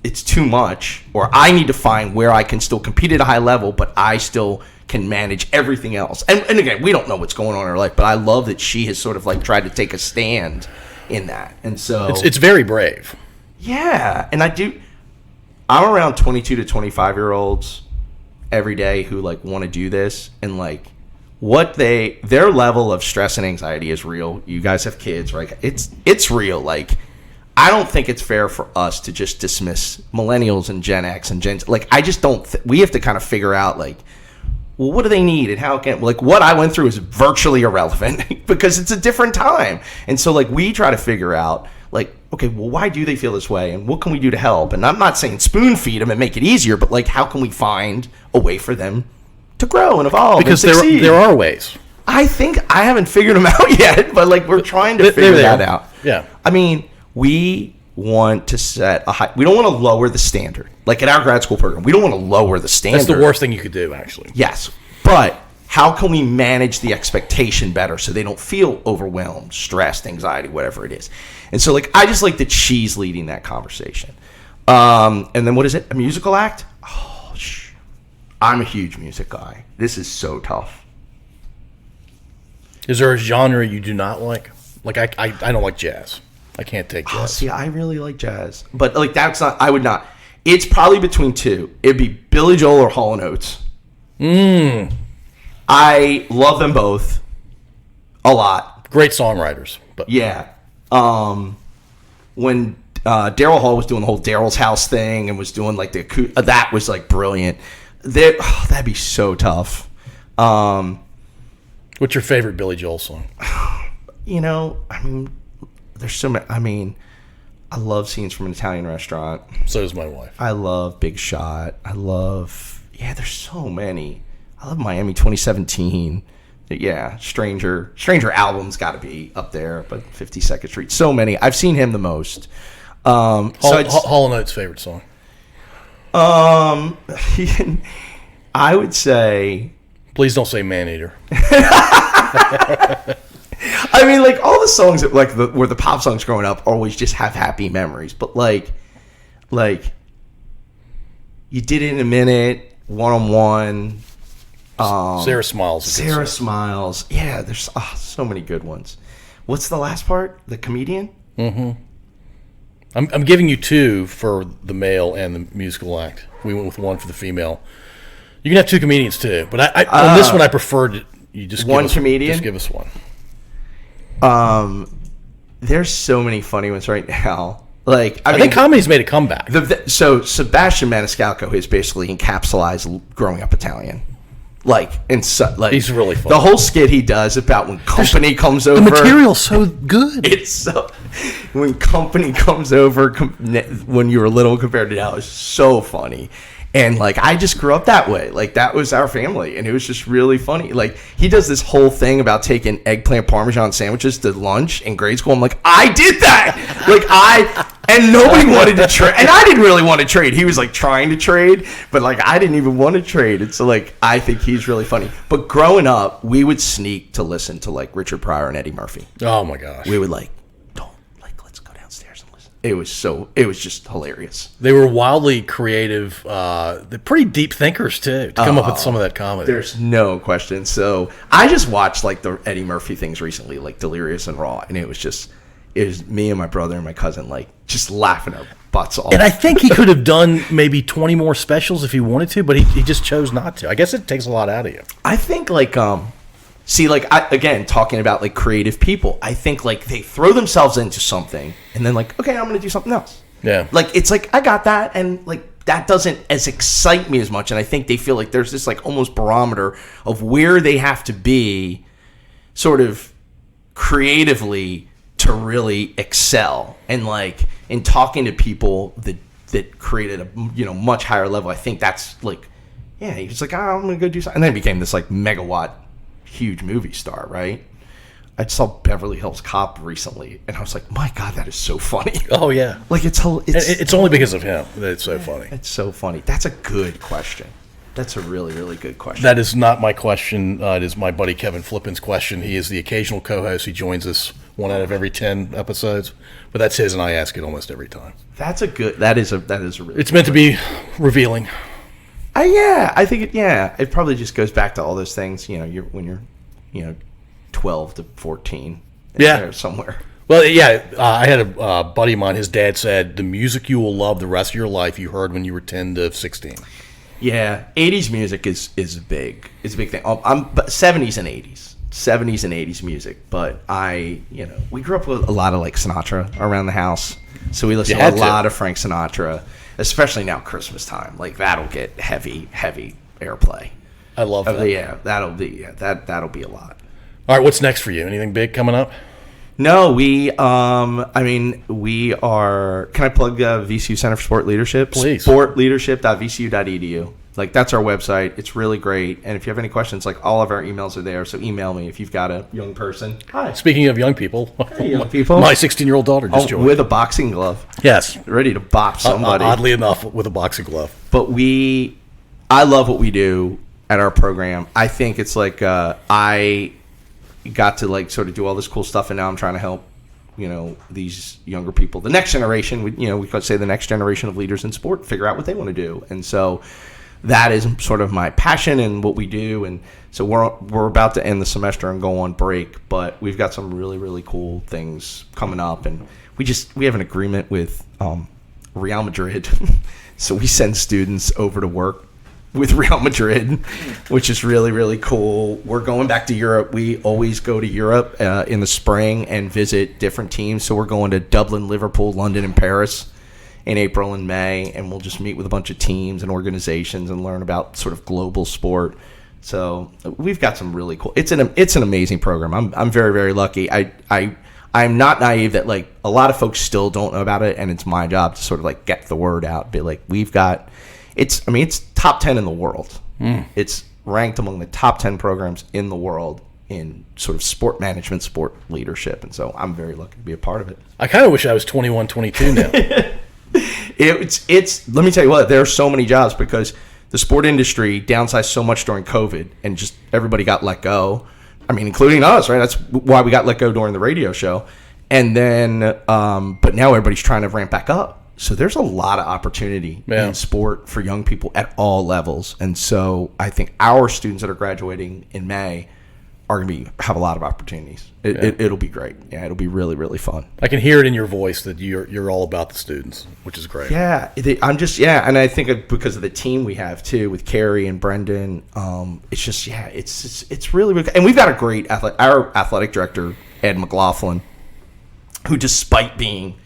it's too much, or I need to find where I can still compete at a high level, but I still can manage everything else. And again, we don't know what's going on in her life, but I love that she has sort of tried to take a stand in that. And so it's very brave. Yeah. And I'm around 22 to 25 year olds every day who want to do this, and their level of stress and anxiety is real. You guys have kids, right? It's real. I don't think it's fair for us to just dismiss millennials and Gen X and Gen. I just don't. We have to kind of figure out well, what do they need, and how can what I went through is virtually irrelevant because it's a different time. And so we try to figure out okay, well, why do they feel this way, and what can we do to help? And I'm not saying spoon feed them and make it easier, but how can we find a way for them to grow and evolve? Because and succeed? there are ways. I think I haven't figured them out yet, but we're trying to figure that out. Yeah. I mean, we want to set a high. We don't want to lower the standard. In our grad school program, we don't want to lower the standard. That's the worst thing you could do, actually. Yes, but how can we manage the expectation better so they don't feel overwhelmed, stressed, anxiety, whatever it is. And so, like, I just like that she's leading that conversation. And then what is it? A musical act? Oh, I'm a huge music guy. This is so tough. Is there a genre you do not like? Like, I don't like jazz. I can't take jazz. Oh, see, I really like jazz. But, like, that's not, I would not. It's probably between two. It'd be Billy Joel or Hall & Oates. I love them both a lot. Great songwriters. But yeah. When Daryl Hall was doing the whole Daryl's House thing and was doing, like, that was, like, brilliant. That'd be so tough. What's your favorite Billy Joel song? You know, I mean, there's so many. I mean, I love Scenes from an Italian Restaurant. So does my wife. I love Big Shot. There's so many. I love Miami 2017. Yeah, Stranger album's got to be up there, but 52nd Street. So many. I've seen him the most. Hall & Oates' favorite song? I would say... Please don't say Maneater. I mean, like, all the songs that, like, where the pop songs growing up always just have happy memories. But, like, You Did It in a Minute, One-on-One. Sarah Smiles. Sarah Smiles. Yeah, there's so many good ones. What's the last part? The comedian? Mm-hmm. I'm giving you two for the male and the musical act. We went with one for the female. You can have two comedians too, but on this one I preferred you just one give us, comedian. Just give us one. There's so many funny ones right now. Like I mean, think comedy's made a comeback. So Sebastian Maniscalco has basically encapsulated growing up Italian. He's really funny. The whole skit he does about when company comes over. The material's so good. It's so when company comes over when you were little compared to now is so funny. And, like, I just grew up that way. Like, that was our family, and it was just really funny. Like, he does this whole thing about taking eggplant Parmesan sandwiches to lunch in grade school. I'm like, I did that! And nobody wanted to trade. And I didn't really want to trade. He was, like, trying to trade, but, like, I didn't even want to trade. And so, like, I think he's really funny. But growing up, we would sneak to listen to, like, Richard Pryor and Eddie Murphy. Oh, my gosh. We would, like, let's go downstairs and listen. It was just hilarious. They were wildly creative. They're pretty deep thinkers too to come up with some of that comedy. There's no question. So I just watched like the Eddie Murphy things recently, like Delirious and Raw, and it was me and my brother and my cousin like just laughing our butts off. And I think he could have done maybe 20 more specials if he wanted to, but he just chose not to. I guess it takes a lot out of you. I think like again, talking about like creative people, I think like they throw themselves into something and then like, okay, I'm going to do something else. Yeah. Like, it's like, I got that. And like, that doesn't as excite me as much. And I think they feel like there's this like almost barometer of where they have to be sort of creatively to really excel. And like in talking to people that created a, much higher level, I think that's like, yeah, he's like, I'm going to go do something. And then became this like megawatt huge movie star, right? I saw Beverly Hills Cop recently, and I was like, my God, that is so funny. Oh, yeah. Like, it's only because of him that it's so funny. It's so funny. That's a good question. That's a really, really good question. That is not my question. It is my buddy Kevin Flippin's question. He is the occasional co-host. He joins us 1 out of every 10 episodes, but that's his, and I ask it almost every time. That is a really It's meant to be revealing. I think it probably just goes back to all those things, when you're 12 to 14. There somewhere. Well, yeah, I had a buddy of mine, his dad said, the music you will love the rest of your life you heard when you were 10 to 16. Yeah, 80s music is a big thing. But 70s and 80s music. But we grew up with a lot of like Sinatra around the house. So we listened to a lot of Frank Sinatra, especially now Christmas time. Like that'll get heavy airplay. I love that. Yeah, that'll be a lot. All right, what's next for you? Anything big coming up? No, we are. Can I plug VCU Center for Sport Leadership? Please. Sportleadership.vcu.edu. Like that's our website. It's really great. And if you have any questions, like all of our emails are there. So email me if you've got a young person. Hi. Speaking of young people, hey, young people. My 16-year-old daughter just joined with a boxing glove. Yes, ready to bop somebody. Oddly enough, with a boxing glove. But I love what we do. at our program. I think it's like I got to like sort of do all this cool stuff, and now I'm trying to help these younger people, the next generation. We could say the next generation of leaders in sport figure out what they want to do, and so that is sort of my passion and what we do. And so we're about to end the semester and go on break, but we've got some really, really cool things coming up, and we have an agreement with Real Madrid. So we send students over to work with Real Madrid, which is really, really cool. We're going back to Europe. We always go to Europe in the spring and visit different teams. So we're going to Dublin, Liverpool, London, and Paris in April and May, and we'll just meet with a bunch of teams and organizations and learn about sort of global sport. So we've got some really cool. It's an amazing program. I'm very, very lucky. I'm not naive that like a lot of folks still don't know about it, and it's my job to sort of like get the word out. Be like, it's top 10 in the world. It's ranked among the top 10 programs in the world in sort of sport management, sport leadership, and so I'm very lucky to be a part of it. I kind of wish I was 21, 22 now. It's let me tell you what, there are so many jobs because the sport industry downsized so much during COVID, and just everybody got let go. I mean, including us, right? That's why we got let go during the radio show. And then, but now everybody's trying to ramp back up. So there's a lot of opportunity in sport for young people at all levels. And so I think our students that are graduating in May are going to have a lot of opportunities. It'll be great. Yeah, it'll be really, really fun. I can hear it in your voice that you're all about the students, which is great. Yeah, and I think because of the team we have too with Carrie and Brendan, it's just it's really, really, and we've got a great our athletic director Ed McLaughlin, who despite being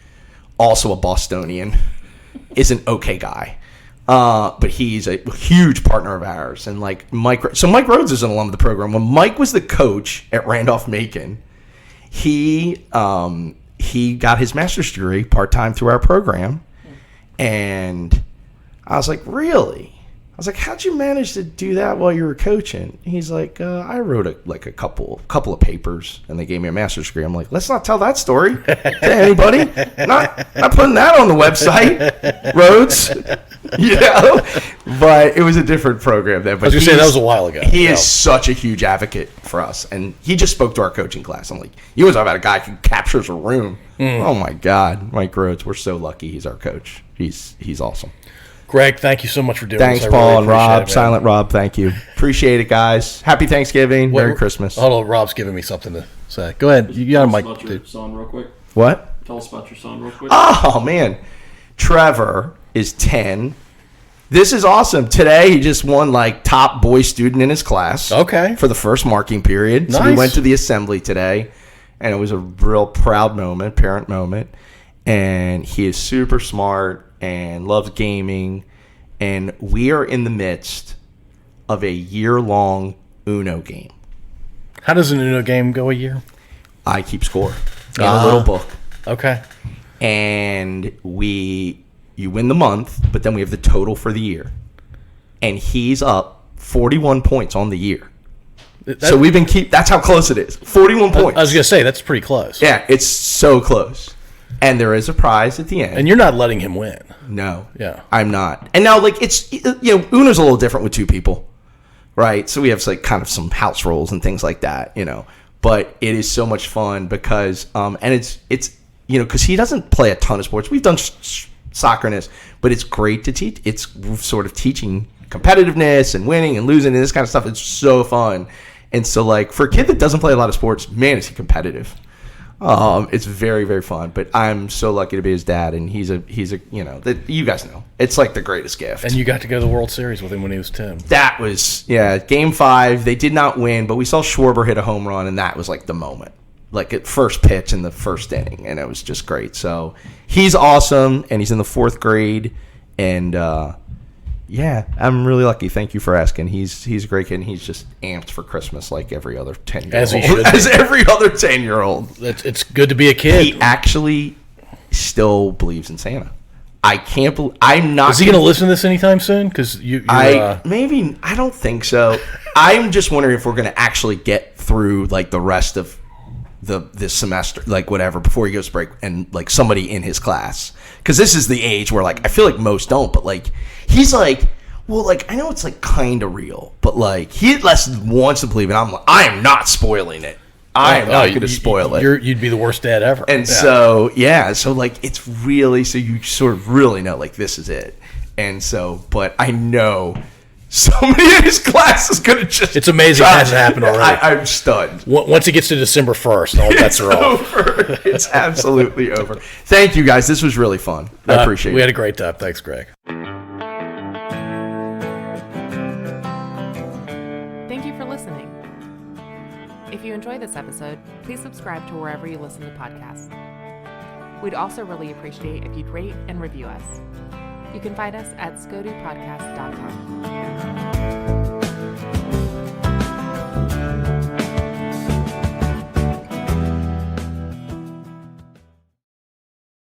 also a Bostonian, is an okay guy. But he's a huge partner of ours, and like Mike Rhodes is an alum of the program. When Mike was the coach at Randolph-Macon, he got his master's degree part-time through our program, and I was like, really? I was like, how'd you manage to do that while you were coaching? He's like, I wrote a couple of papers, and they gave me a master's degree. I'm like, let's not tell that story to anybody. Not putting that on the website, Rhodes. But it was a different program then. But I was going to say, that was a while ago. He is such a huge advocate for us, and he just spoke to our coaching class. I'm like, you was talking about a guy who captures a room. Oh my God, Mike Rhodes. We're so lucky he's our coach. He's awesome. Greg, thank you so much for doing this. Thanks, Paul, and Rob. Silent Rob, thank you. Appreciate it, guys. Happy Thanksgiving. Merry Christmas. Hold on, Rob's giving me something to say. Go ahead. You got a mic. Tell us about your son real quick. What? Tell us about your son real quick. Oh, man. Trevor is 10. This is awesome. Today, he just won, like, top boy student in his class. Okay. For the first marking period. Nice. So we went to the assembly today, and it was a real proud moment, parent moment. And he is super smart and loves gaming. And we are in the midst of a year-long Uno game. How does an Uno game go a year? I keep score in a little book. Okay. And you win the month, but then we have the total for the year. And he's up 41 points on the year. So we've been that's how close it is. 41 points. I was going to say, that's pretty close. Yeah, it's so close. And there is a prize at the end. And you're not letting him win. No. Yeah. I'm not. And now, like, it's, Uno's a little different with two people, right? So we have, like, kind of some house rules and things like that, But it is so much fun because, and it's because he doesn't play a ton of sports. We've done soccer and this, but it's great to teach. It's sort of teaching competitiveness and winning and losing and this kind of stuff. It's so fun. And so, like, for a kid that doesn't play a lot of sports, man, is he competitive. It's very, very fun, but I'm so lucky to be his dad, and he's a that you guys know. It's like the greatest gift. And you got to go to the World Series with him when he was 10. That was, Game 5. They did not win, but we saw Schwarber hit a home run, and that was like the moment. Like at first pitch in the first inning, and it was just great. So he's awesome, and he's in the 4th grade, and I'm really lucky. Thank you for asking. He's a great kid, and he's just amped for Christmas like every other 10-year-old. As he should. As every other 10-year-old. It's good to be a kid. He actually still believes in Santa. I can't believe I'm not. Is he going to listen to this anytime soon? Because maybe I don't think so. I'm just wondering if we're going to actually get through like the rest of this semester, like whatever, before he goes to break, and like somebody in his class, because this is the age where like I feel like most don't, but like he's like, Well, like, I know it's, like, kind of real, but, like, he at least wants to believe it. I'm like, I am not spoiling it. I am not going to spoil it. You'd be the worst dad ever. And so, like, it's really, so you sort of really know, like, this is it. And so, but I know somebody in his class is going to just... It's amazing it hasn't happened already. I'm stunned. Once it gets to December 1st, all bets are off. Over. It's absolutely over. Thank you, guys. This was really fun. I appreciate it. We had a great time. Thanks, Greg. Thank you for listening. If you enjoyed this episode, please subscribe to wherever you listen to podcasts. We'd also really appreciate if you'd rate and review us. You can find us at scodupodcast.com.